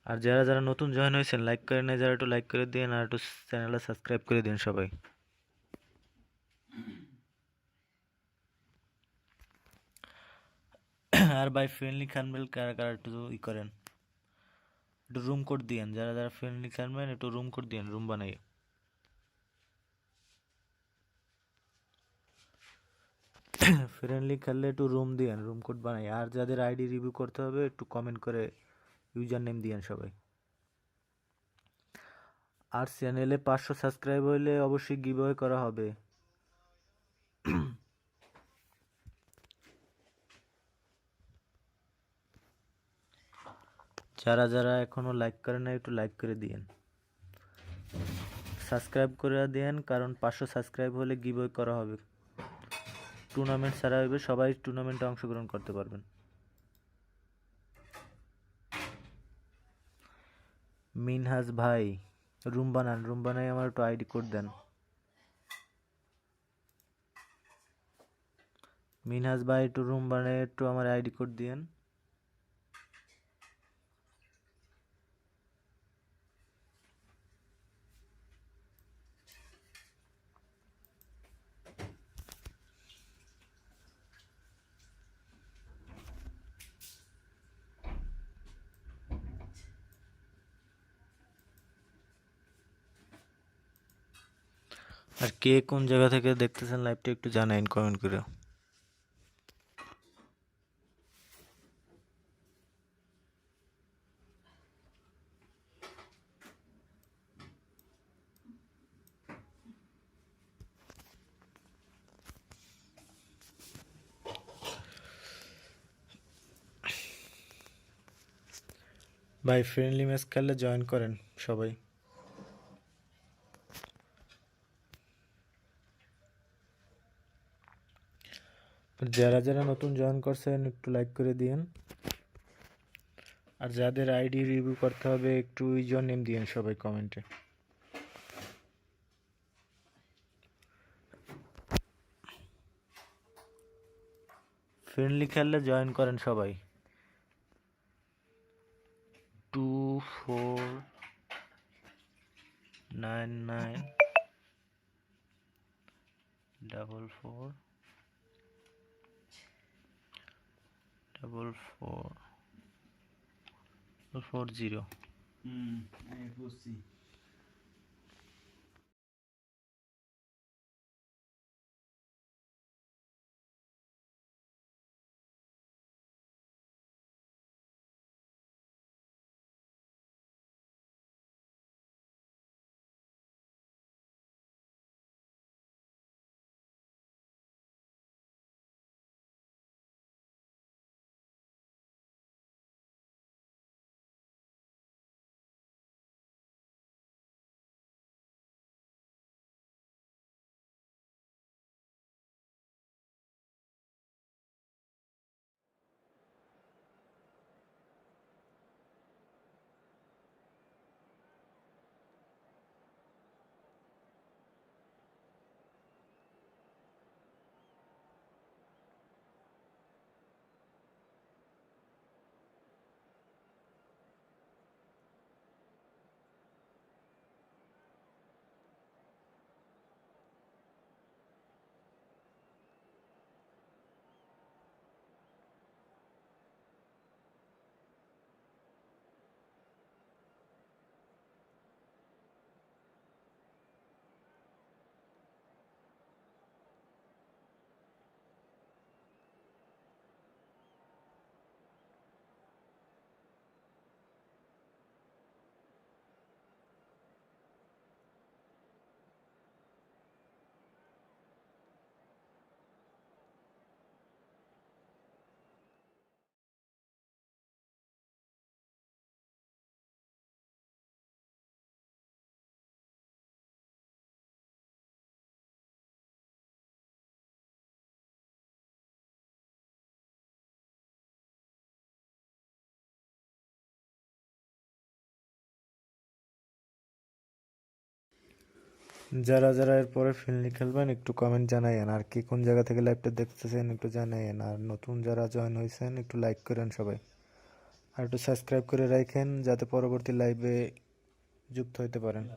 আর যারা যারা নতুন জয়েন হয়েছেন লাইক করে নেই, যারা একটু লাইক করে দিন আর একটু চ্যানেলটা সাবস্ক্রাইব করে দিন সবাই। আর ভাই ফ্রেন্ডলি খেলবেন কারা কারা একটু ই করেন, একটু রুম কোড দিয়েন। যারা যারা ফ্রেন্ডলি খেলবেন একটু রুম কোড দিয়েন, রুম বানাই। ফ্রেন্ডলি খেললে একটু রুম দিয়েন, রুম কোড বানাই। আর যাদের আইডি রিভিউ করতে হবে একটু কমেন্ট করে ইউজার নেম দিয়েন সবাই। আর চ্যানেলে 500 সাবস্ক্রাইব হইলে অবশ্যই গিভওয়ে করা হবে। যারা যারা এখনো লাইক করেন না একটু লাইক করে দিয়েন, সাবস্ক্রাইব করে দেন, কারণ 500 সাবস্ক্রাইব হলে গিভওয়ে করা হবে। টুর্নামেন্ট ছাড়া হবে, সবাই টুর্নামেন্টে অংশগ্রহণ করতে পারবেন। মিনহাজ ভাই রুম বানান, রুম বানাই আমার একটু আইডি কোড দেন। মিনহাজ ভাই একটু রুম বানায় একটু আমার আইডি কোড দিয়েন। আর কে কোন জায়গা থেকে দেখতেছেন লাইভটা একটু জানাইন কমেন্ট করে। ভাই ফ্রেন্ডলি ম্যাচ খেললে জয়েন করেন সবাই। যারা যারা নতুন জয়েন করছেন একটু লাইক করে দিয়েন। আর যাদের আইডি রিভিউ করতে হবে একটু ইউজার নেম দিয়েন সবাই কমেন্টে। ফ্রেন্ডলি খেললে জয়েন করেন সবাই। 2499444440। আমি বুঝছি। যারা যারা এরপরে ফ্রেন্ডলি খেলবেন একটু কমেন্ট জানাইয়েন, আর কি কোন জায়গা থেকে লাইভটা দেখতেছেন একটু জানাইয়েন, আর নতুন যারা জয়েন হয়েছেন একটু লাইক করেন সবাই, আর একটু সাবস্ক্রাইব করে রাখেন যাতে পরবর্তী লাইভে যুক্ত হতে পারেন।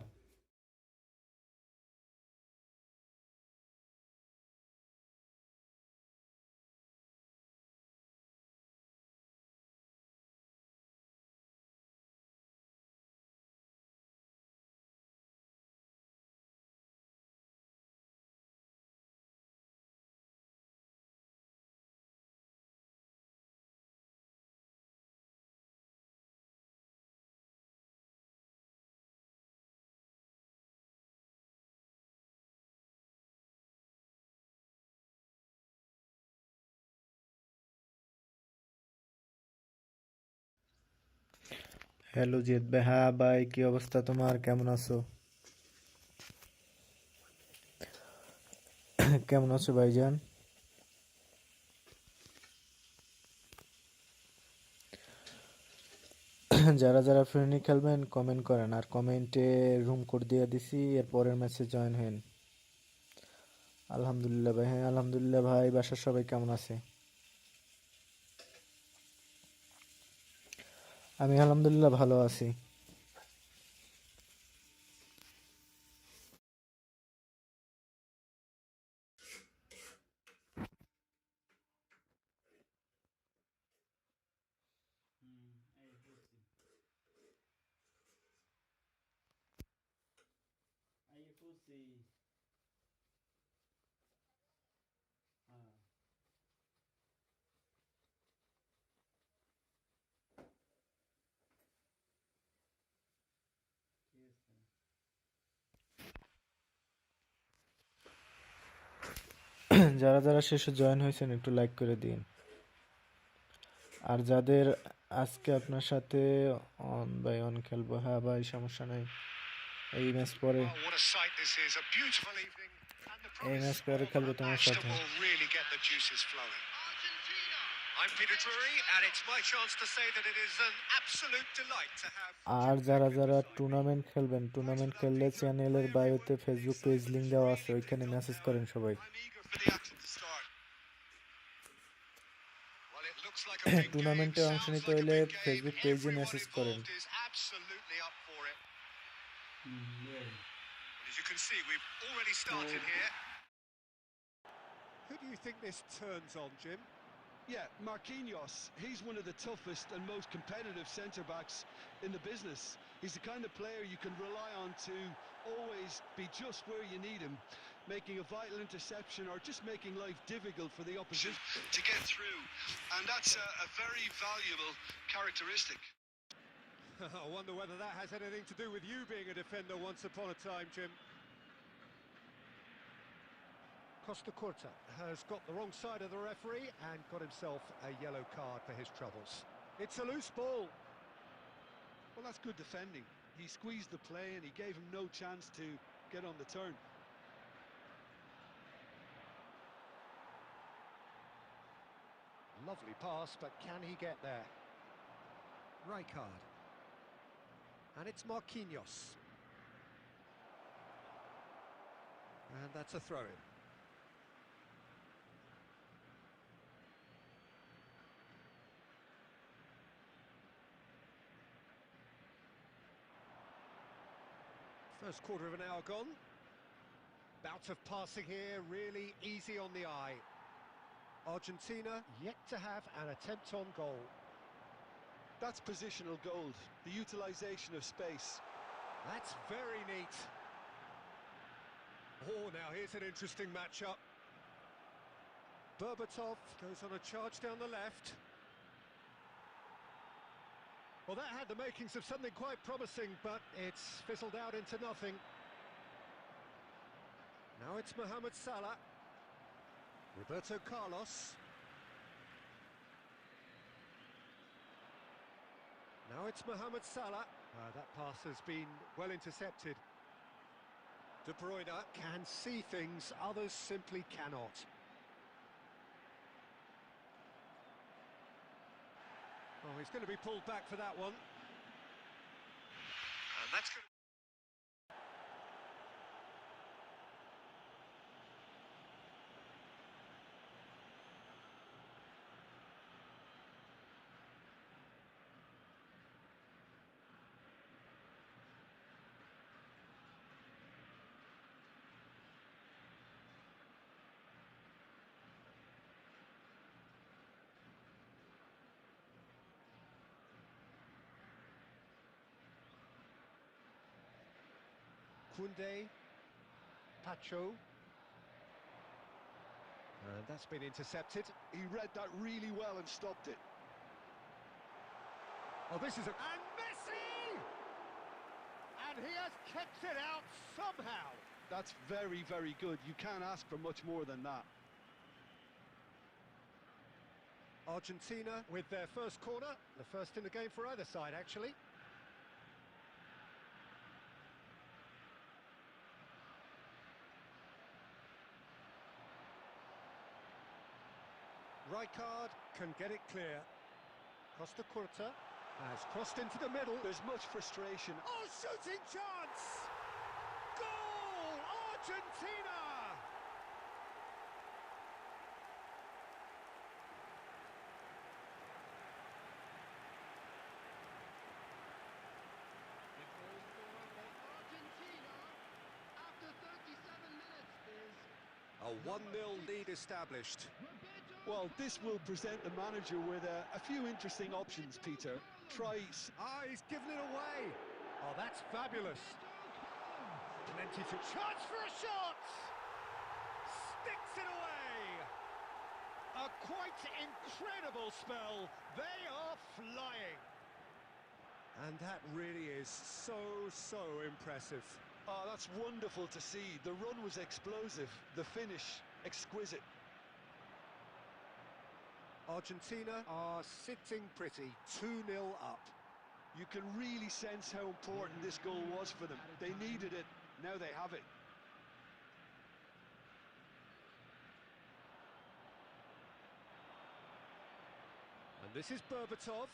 হ্যালো জিৎ ভাই, হ্যাঁ ভাই, কি অবস্থা তোমার, কেমন আছো? কেমন আছো ভাইজান? যারা যারা ফ্রেন্ডলি খেলবেন কমেন্ট করেন, আর কমেন্টে রুম কোড দিয়ে দিছি, এর পরের ম্যাচে জয়েন হন। আলহামদুলিল্লাহ ভাই, হ্যাঁ আলহামদুলিল্লাহ ভাই, বাসার সবাই কেমন আছে? আমি আলহামদুলিল্লাহ ভালো আছি। যারা যারা শেষে জয়েন হয়েছেন একটু লাইক করে দিন, আর যাদের আজকে আপনার সাথে অন বাই অন খেলবো, হ্যাঁ ভাই সমস্যা নাই, এই ম্যাচ পরে Oh, what a sight this is. A beautiful evening. And the এই promise ম্যাচ পরে of খেলবো a তোমার match that সাথে। will really get the juices flowing. I'm Peter Drury, and it's my chance to say that it is an absolute delight to have আর যারা যারা tournament খেলবেন, tournament খেললে চ্যানেলের বায়োতে Facebook page link দেওয়া আছে, ওইখানে মেসেজ করেন সবাই। I'm eager for the action to start. Looks like a big game, টুর্নামেন্টে অংশ sounds নিতে like a হলে big game. ফেসবুক পেজে Everyone মেসেজ করেন। involved is absolutely up for it. Yeah. As you can see, we've already started here. Who do you think this turns on, Jim? Yeah, Marquinhos, he's one of the toughest and most competitive centre-backs in the business. He's the kind of player you can rely on to always be just where you need him, making a vital interception or just making life difficult for the opposition. To get through, and that's a very valuable characteristic. I wonder whether that has anything to do with you being a defender once upon a time, Jim. Costa Curta has got the wrong side of the referee and got himself a yellow card for his troubles. It's a loose ball. Well, that's good defending. He squeezed the play and he gave him no chance to get on the turn. Lovely pass, but can he get there? Rijkaard. And it's Marquinhos. And that's a throw-in. First quarter of an hour gone. Bout of passing here, really easy on the eye. Argentina yet to have an attempt on goal. That's positional gold, the utilisation of space. That's very neat. Oh, now here's an interesting matchup. Berbatov goes on a charge down the left. Well, that had the makings of something quite promising, but it's fizzled out into nothing. Now it's Mohamed Salah. Roberto Carlos. Now it's Mohamed Salah. That pass has been well intercepted. De Bruyne can see things others simply cannot. Oh, he's going to be pulled back for that one. And that's going to... Koundé, Pacho. And that's been intercepted. He read that really well and stopped it. Oh, this is a... And Messi! And he has kept it out somehow. That's very, very good. You can't ask for much more than that. Argentina with their first corner, the first in the game for either side, actually. Rijkaard can get it clear. Costa Curta has crossed into the middle. There's much frustration. Oh, shooting chance! Goal! Argentina! A 1-0 lead established. Well, this will present the manager with a few interesting options, Peter. Try... Ah, he's given it away. Oh, that's fabulous. Plenty to... Chance for a shot! Sticks it away! A quite incredible spell. They are flying. And that really is so impressive. Oh, that's wonderful to see. The run was explosive, the finish exquisite. Argentina are sitting pretty, 2-0 up. You can really sense how important this goal was for them. They needed it, now they have it. And this is Berbatov.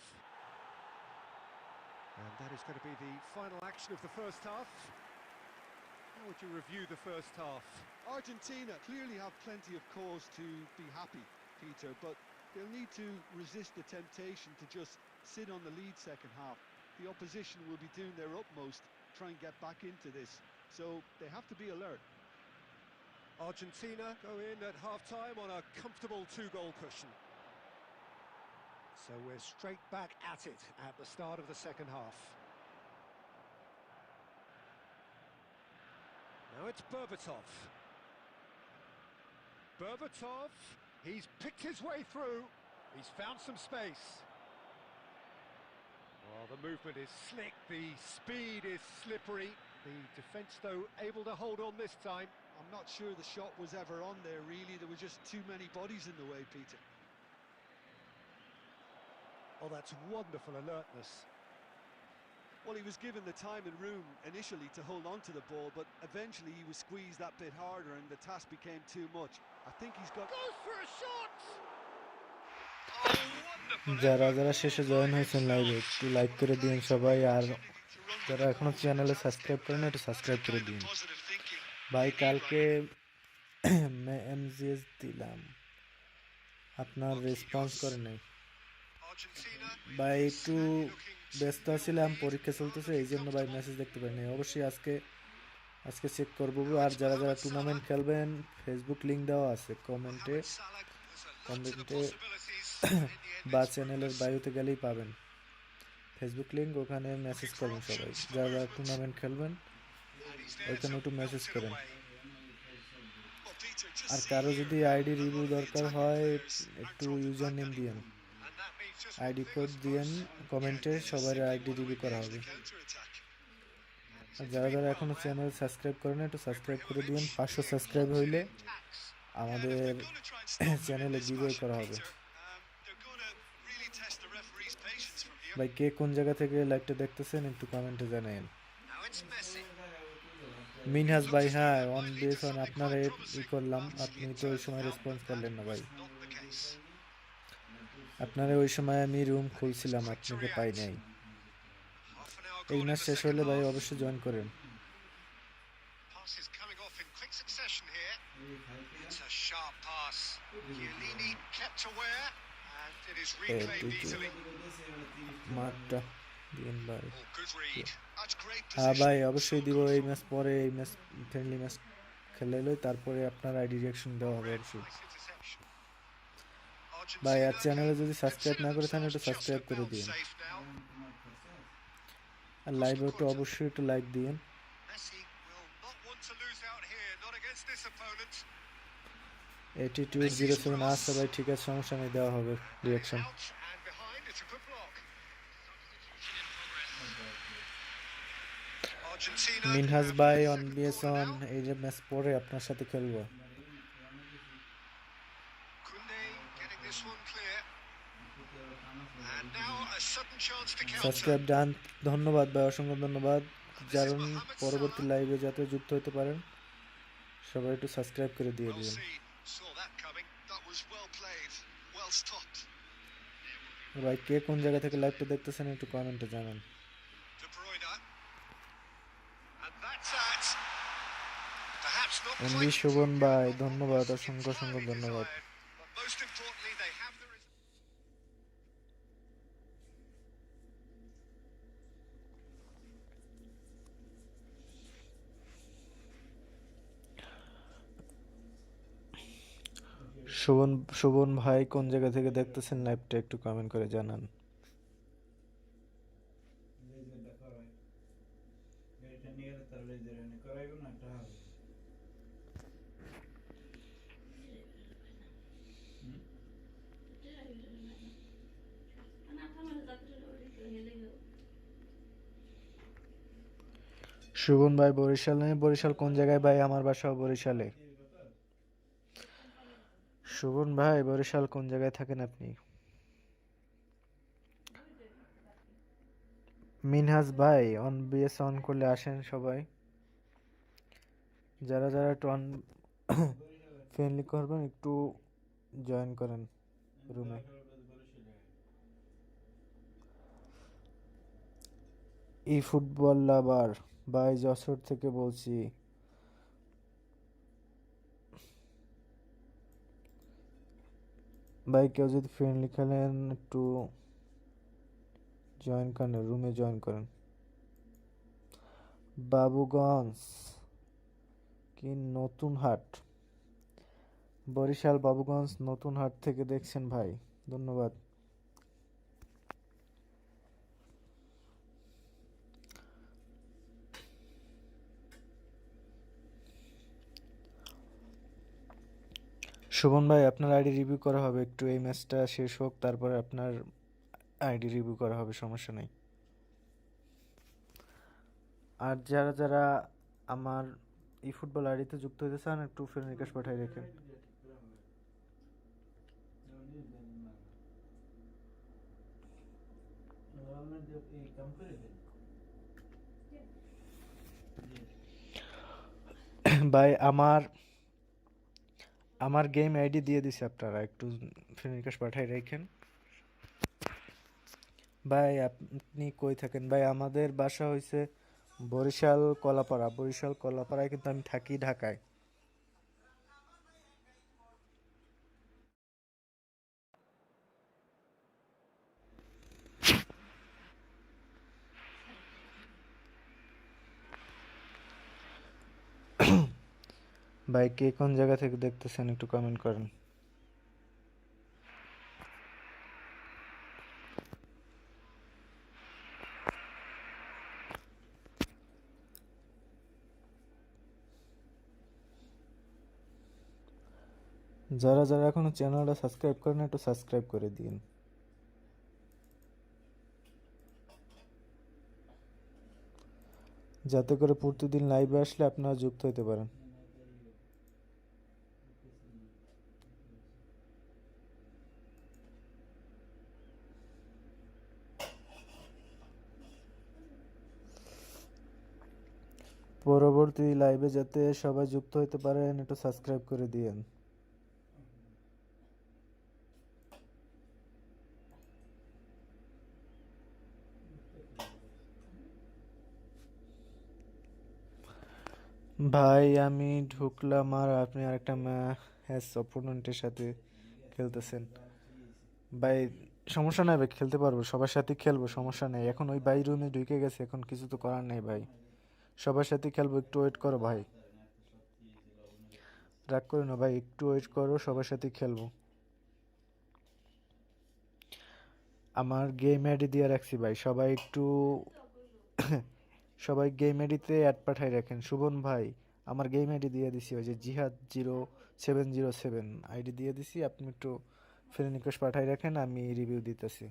And that is going to be the final action of the first half. How would you review the first half? Argentina clearly have plenty of cause to be happy, Peter, but They'll need to resist the temptation to just sit on the lead second half. The opposition will be doing their utmost to try and get back into this, so they have to be alert. Argentina go in at half-time on a comfortable 2-goal cushion. So we're straight back at it at the start of the second half. Now it's Berbatov. Berbatov, he's picked his way through. He's found some space. Well, the movement is slick, the speed is slippery. The defence, though, able to hold on this time. I'm not sure the shot was ever on there, really. There were just too many bodies in the way, Peter. Oh, that's wonderful alertness. Well, he was given the time and room initially to hold on to the ball, but eventually he was squeezed that bit harder and the task became too much. I think he's got... Goes for a shot! যারা যারা শেষে join হয়েছেন লাইভে একটু like করে দিন সবাই, আর যারা এখনো চ্যানেলে সাবস্ক্রাইব করেন একটু সাবস্ক্রাইব করে দিন ভাই। কালকে এমজিএস দিলাম, আপনার রেসপন্স করে নাই ভাই, একটু ব্যস্ত ছিলাম, পরীক্ষা চলতেছে এই জন্য ভাই মেসেজ দেখতে পাইনি। অবশ্যই আজকে চেক করবো। আর যারা যারা টুর্নামেন্ট খেলবেন ফেসবুক লিঙ্ক দেওয়া আছে কমেন্টে বা চ্যানেলের বায়োতে গেলেই পাবেন ফেসবুক লিঙ্ক, ওখানে মেসেজ করবেন সবাই। যারা যারা টুর্নামেন্ট খেলবেন ওইখানে একটু মেসেজ করেন। আর কারো যদি আইডি রিভিউ দরকার হয় একটু ইউজার নেম দিয়েন, আইডি কোড দিয়েন কমেন্টে, সবার আইডি রিভিউ করা হবে। আর যারা যারা এখনো চ্যানেল সাবস্ক্রাইব করেন একটু সাবস্ক্রাইব করে দিন। 500 সাবস্ক্রাইব হইলে আমাদের চ্যানেলে গিভওয়ে করা হবে। ভাই কে কোন জায়গা থেকে লাইভটা দেখতেছেন একটু কমেন্টে জানান। মিনহাজ ভাই, হ্যাঁ অন বেস অন আপনার ই করলাম, আপনি তো ওই সময় রেসপন্স করলেন না ভাই। আপনারা ওই সময় আমি রুম খুলছিলাম, আপনাকে পাই নাই। এই ম্যাচ শেষ হলে ভাই অবশ্যই জয়েন করেন। মাঠটা দিন ভাই। হ্যাঁ ভাই অবশ্যই দিব, এই ম্যাচ পরে, এই ম্যাচ ফ্রেন্ডলি ম্যাচ খেলে লই, তারপরে আপনার আইডি রিঅ্যাকশন দেওয়া হবে অবশ্যই ভাই। আর চ্যানেলে যদি সাবস্ক্রাইব না করে থাকেন একটু সাবস্ক্রাইব করে দিন, আর লাইভে একটু অবশ্যই একটু লাইক দিন। অ্যাটিটিউড 07 আসছে ভাই, ঠিক আছে সমস্যা নেই, দেওয়া হবে রিঅ্যাকশন। মিনহাজ ভাই অন বিএস অন, এই যে ম্যাচ পরে আপনার সাথে খেলবো। সাবস্ক্রাইব ডান, ধন্যবাদ ভাই, অসংখ্য ধন্যবাদ। যারা পরবর্তী লাইভে যাতে যুক্ত হতে পারেন সবাই একটু সাবস্ক্রাইব করে দিয়ে দিন ভাই। কে কোন জায়গা থেকে লাইভটা দেখতেছেন একটু কমেন্টে জানান। এমবি শোভন ভাই ধন্যবাদ, অসংখ্য অসংখ্য ধন্যবাদ। শোভন ভাই কোন জায়গা থেকে দেখতেছেন লাইভটা একটু কমেন্ট করে জানান। শোভন ভাই বরিশাল নেই, বরিশাল কোন জায়গায় ভাই? আমার বাসাও বরিশালে। শোভন ভাই বরিশাল কোন জায়গায় থাকেন আপনি? মিনহাজ ভাই অন বিএস অন করলে আসেন সবাই, যারা যারা একটু অন ফ্রেন্ডলি করবেন একটু জয়েন করেন রুমে। eFootball লাভার ভাই যশোর থেকে বলছি। ভাই কেউ যদি ফ্রেন্ডলি খেলেন একটু জয়েন করেন, রুমে জয়েন করেন। বাবুগঞ্জ কি নতুন হাট, বরিশাল বাবুগঞ্জ নতুন হাট থেকে দেখছেন ভাই, ধন্যবাদ। শোভন ভাই আপনার আইডি রিভিউ করা হবে, একটু এই ম্যাচটা শেষ হোক তারপরে আপনার আইডি রিভিউ করা হবে, সমস্যা নেই। আর যারা যারা আমার eFootball আইডিতে যুক্ত হতে চান একটু ফ্রেন্ড রিকোয়েস্ট পাঠিয়ে রেখেন। ভাই আমার আমার গেম আইডি দিয়ে দিছি, আপনারা একটু ফ্রেন্ড রিকোয়েস্ট পাঠিয়ে রেখেন। ভাই আপনি কই থাকেন? ভাই আমাদের বাসা হইছে বরিশাল কলাপাড়া, বরিশাল কলাপাড়ায়, কিন্তু আমি থাকি ঢাকায়। ভাই কে কোন জায়গা থেকে দেখতেছেন একটু কমেন্ট করেন। যারা যারা এখনো চ্যানেলটা সাবস্ক্রাইব করেন একটু সাবস্ক্রাইব করে দিন, যাতে করে প্রতিদিন লাইভে আসলে আপনারা যুক্ত হতে পারেন। পরবর্তী লাইভে যাতে সবাই যুক্ত হতে পারেন একটু সাবস্ক্রাইব করে দিয়েন। ভাই আমি ঢুকলাম আর আপনি আরেকটা ম্যাচ অপোনেন্টের সাথে খেলতেছেন। ভাই সমস্যা নাই ভাই, খেলতে পারবো, সবার সাথে খেলবো, সমস্যা নেই। এখন ওই বাই রুমে ঢুকে গেছে, এখন কিছু তো করার নেই ভাই, সবার সাথে খেলবো, একটু ওয়েট করো ভাই, রাগ করো না ভাই, একটু ওয়েট করো, সবার সাথে খেলবো। আমার গেম আইডি দিয়ে রাখছি ভাই, সবাই একটু সবাই গেম আইডিতে অ্যাড পাঠাই রাখেন। শুভন ভাই আমার গেম আইডি দিয়ে দিছি, ওই যে জিহাদ0707 আইডি দিয়ে দিছি, আপনি একটু ফ্রেন্ড রিকোয়েস্ট পাঠাই রাখেন, আমি রিভিউ দিতেছি।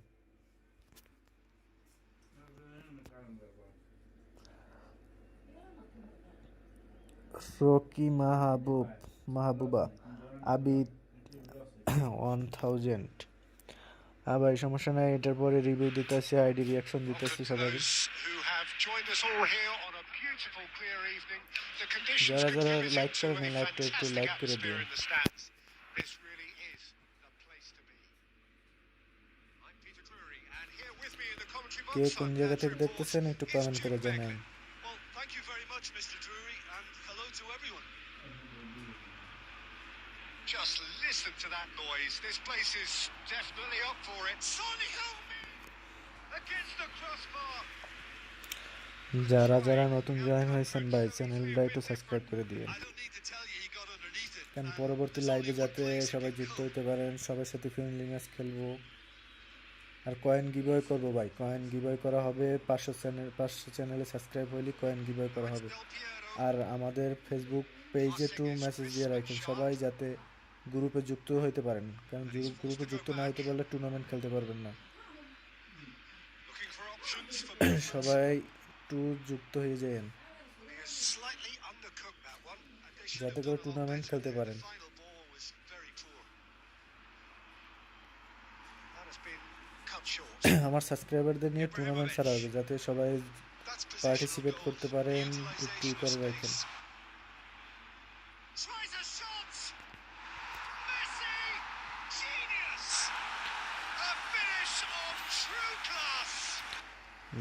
রকি মাহবুবা আবিদ 1000। হ্যাঁ ভাই সমস্যা নাই, এটার পরে রিভিউ দিতেছি, আইডি রিয়াকশন দিতেছি সবাই। যারা যারা লাইক করেন লাইকটা একটু লাইক করে দিন। কে কোন জায়গা থেকে দেখতেছেন একটু কমেন্ট করে জানান। Just listen to that noise. This place is definitely up for it. Sonny against the crossbar. যারা যারা নতুন জয়েন হয়েছেন ভাই চ্যানেলটা একটু সাবস্ক্রাইব করে দিন, কারণ পরবর্তী লাইভে যাতে সবাই যুক্ত হতে পারেন, সবার সাথে ফ্রেন্ডলি ম্যাচ খেলবো। আর কয়েন গিভওয়ে করবো ভাই, কয়েন গিভওয়ে করা হবে, 500 চ্যানেলে সাবস্ক্রাইব হলে কয়েন গিভওয়ে করা হবে। আর আমাদের ফেসবুক পেজে একটু মেসেজ দিয়ে রাখুন সবাই, যাতে গ্রুপে যুক্ত হতে পারেন, কারণ গ্রুপে যুক্ত না হতে পারলে টুর্নামেন্ট খেলতে পারবেন না। সবাই একটু যুক্ত হয়ে যান যাতে করে টুর্নামেন্ট খেলতে পারেন। আমার সাবস্ক্রাইবারদের নিয়ে টুর্নামেন্ট ছাড়া হবে, যাতে সবাই পার্টিসিপেট করতে পারেন, একটু করে রাখেন।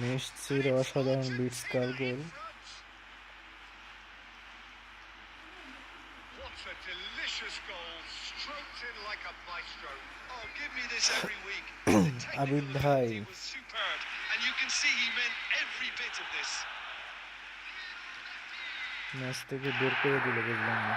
মেসির অসাধারণ বিটস্কার গোল। What a delicious goal, strokes in like a maestro. Oh, give me this every week. The technical Abid ভাই ability was superb, and you can see he meant every bit of this. Match থেকে বের করে দিল, বুঝলাম না।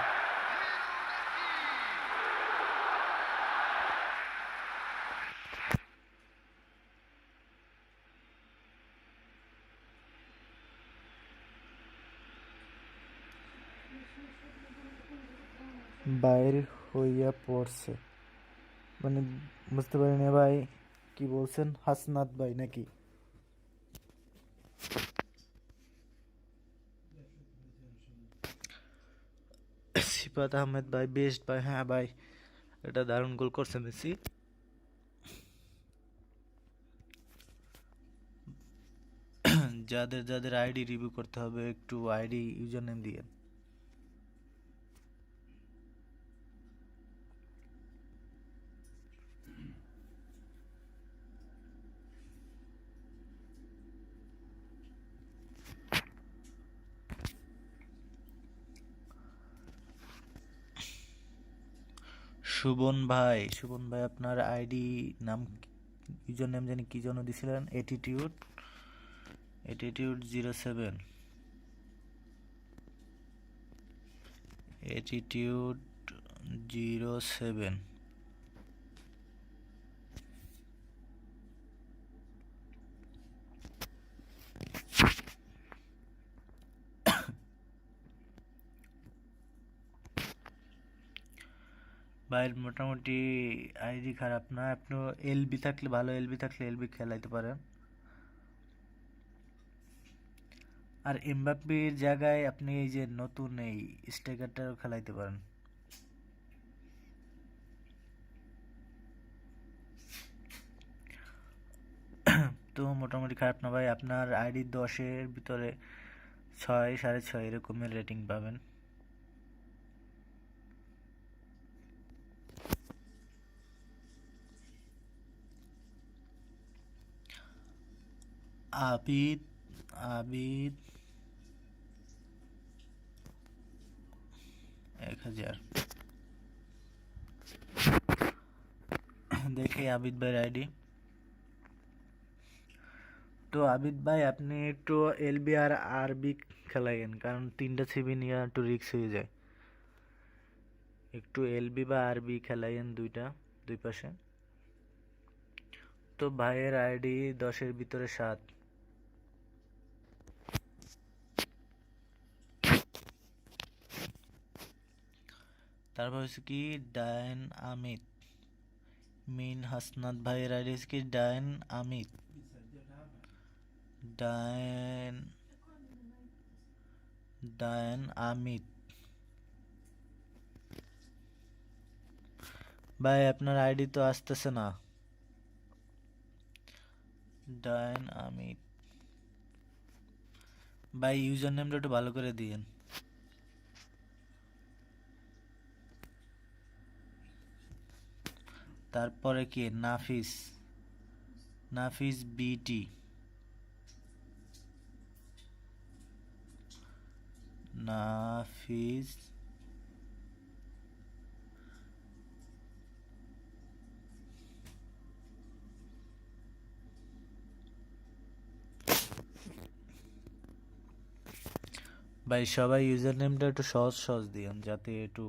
বাইর হইয়া পড়ছে মানে বুঝতে পারিনি ভাই কি বলছেন, হাসনাত ভাই নাকি? সিফাত আহমেদ ভাই, বেস্ট ভাই। হ্যাঁ ভাই, এটা দারুণ গোল করছে মেসি। যাদের যাদের আইডি রিভিউ করতে হবে একটু আইডি ইউজার নেম দিয়ে। সুবন ভাই, সুবন ভাই আপনার আইডি নাম ইউজার নেম জানি কি জন্য দিছিলেন? Attitude 07, attitude 07। ভাইয়ের মোটামুটি আইডি খারাপ না, আপনি এলবি থাকলে ভালো, এলবি থাকলে এলবি খেলাইতে পারেন। আর এমবাপ্পের জায়গায় আপনি এই যে নতুন এই স্ট্রাইকারটাও খেলাইতে পারেন। তো মোটামুটি খারাপ না ভাই, আপনার আইডি 10-এর ভিতরে 6, 6.5 এরকমের রেটিং পাবেন। আবিদ আবিদ 1000। দেখে আবিদ ভাইয়ের আইডি। তো আবিদ ভাই আপনি একটু এলবি আর আরবি খেলাইয়েন, কারণ 3টা সিবি নিয়ে একটু রিস্ক হয়ে যায়। একটু এলবি বা আরবি খেলাইয়েন, দুই পাশে। তো ভাইয়ের আইডি 10-এর ভিতরে 7। তারপর হচ্ছে কি ডায়ন আমিত, মিন হাসনাত ভাইয়ের আইডি হচ্ছে কি ডায়ন আমিত, ডায়ন ডায়ন আমিত। ভাই আপনার আইডি তো আসতেছে না, ডায়ন আমিত ভাই ইউজার নেমটা একটু ভালো করে দিয়েন। তারপরে কি নাফিস, নাফিস বিটি, নাফিস ভাই সবাই ইউজার নেমটা একটু সহজ সহজ দিয়েন যাতে একটু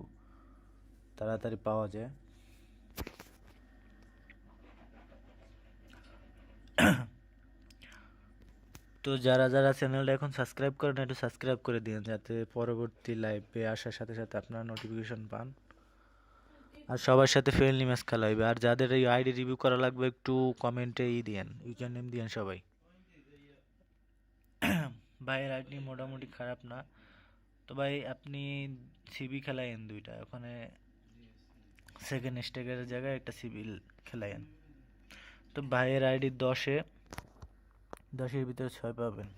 তাড়াতাড়ি পাওয়া যায়। তো যারা যারা চ্যানেলটা এখন সাবস্ক্রাইব করেন একটু সাবস্ক্রাইব করে দিন, যাতে পরবর্তী লাইভে আসার সাথে সাথে আপনারা নোটিফিকেশন পান। আর সবার সাথে ফ্রেন্ডলি ম্যাচ খেলা হইবে। আর যাদের এই আইডি রিভিউ করা লাগবে একটু কমেন্টে দিয়েন, ইউজার নেম দিয়েন সবাই। ভাইয়ের আইডি মোটামুটি খারাপ না। তো ভাই আপনি সিবি খেলায়েন 2টা, ওখানে সেকেন্ড স্ট্রাইকারের জায়গায় একটা সিভিল খেলায়েন। তো ভাইয়ের আইডি 10-এর ভিতরে 6 পাবেন।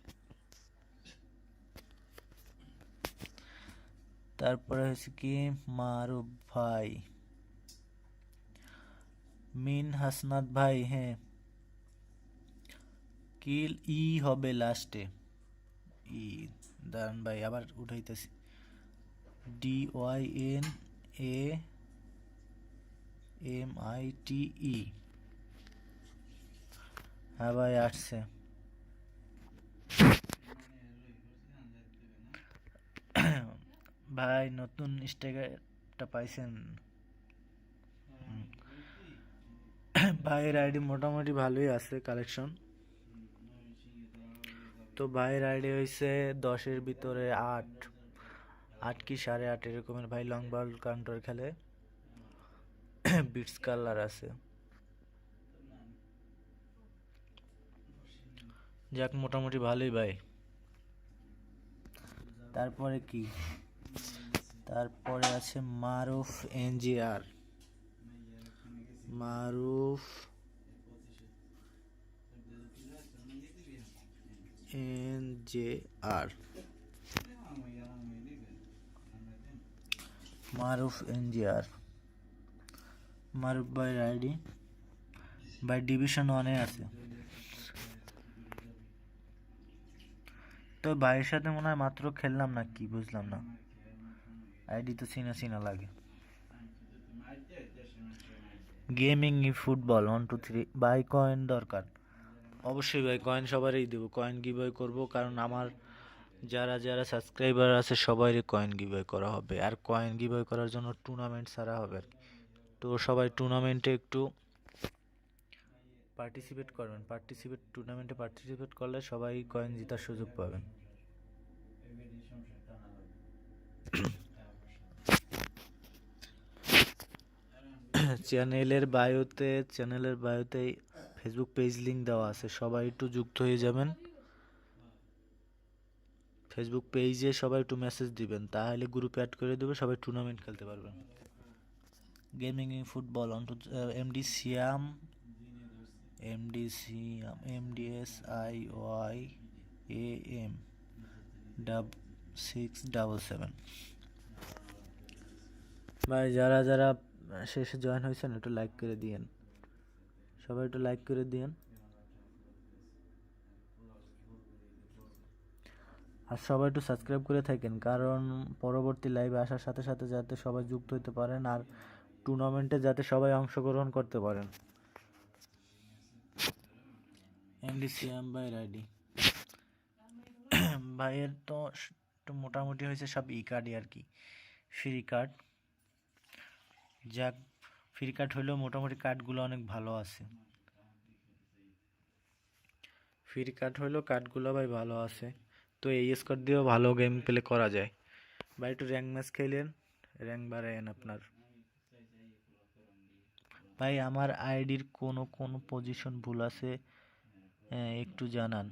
তারপরে হচ্ছে কি মারুফ ভাই, মিন হাসনাত ভাই, হ্যাঁ কিল ই হবে লাস্টে, ই দাঁড়ান ভাই আবার উঠাইতেছি, DYNA MITE। হ্যাঁ ভাই আসছে। ভাই নতুন স্ট্রাইকারটা পাইছেন? ভাইয়ের আইডি মোটামুটি ভালোই আছে কালেকশন। তো ভাইয়ের আইডি হয়েছে 10-এর ভিতরে 8 কি 8.5 এরকমের। ভাই লং বল কাউন্টার খেলে, বিটস কালার আছে। যাক মোটামুটি ভালোই ভাই। তারপরে কি? তারপরে আছে মারুফ NGR। মারুফ NGR। মারুফ NGR। মারুফ ভাইয়ের আইডি ভাই ডিভিশন 1-এ আছে। তো ভাইয়ের সাথে মনে হয় মাত্র খেললাম না, কি বুঝলাম না। আইডি তো চিনা চিনা লাগে। Gaming football 1 2 3। ভাই কয়েন দরকার? অবশ্যই ভাই, কয়েন সবারই দেবো। কয়েন গিভওয়ে করব, কারণ আমার যারা যারা সাবস্ক্রাইবার আছে সবাইরই কয়েন গিভওয়ে করা হবে। আর কয়েন গিভওয়ে করার জন্য টুর্নামেন্ট ছাড়া হবে আর কি। তো সবাই টুর্নামেন্টে একটু পার্টিসিপেট করবেন। টুর্নামেন্টে পার্টিসিপেট করলে সবাই কয়েন জেতার সুযোগ পাবেন। চ্যানেলের বায়োতে ফেসবুক পেজ লিংক দেওয়া আছে, সবাই একটু যুক্ত হয়ে যাবেন। ফেসবুক পেজে সবাই একটু মেসেজ দিবেন, তাহলে গ্রুপে অ্যাড করে দেবে, সবাই টুর্নামেন্ট খেলতে পারবেন। Gaming football MDSIYAM 677। ভাই যারা যারা শেষে জয়েন হয়েছেন একটু লাইক করে দিয়েন, সবাই একটু লাইক করে দিয়েন। আর সবাই একটু সাবস্ক্রাইব করে থাকেন, কারণ পরবর্তী লাইভে আসার সাথে সাথে যাতে সবাই যুক্ত হতে পারেন আর টুর্নামেন্টে যাতে সবাই অংশগ্রহণ করতে পারেন। MDCM ভাইয়ের আইডি ভাইয়ের তো মোটামুটি হয়েছে সব কার্ডই আর কি, ফ্রি কার্ড। যাক, ফ্রি কার্ড হলেও মোটামুটি কার্ডগুলো অনেক ভালো আছে। কার্ডগুলো ভাই ভালো আছে। তো এই স্কোর দিয়েও ভালো গেম প্লে করা যায়। ভাই একটু র্যাঙ্ক ম্যাচ খেলেন, র্যাঙ্ক বাড়ায়েন আপনার। ভাই আমার আইডির কোনো পজিশন ভুল আছে একটু জানান।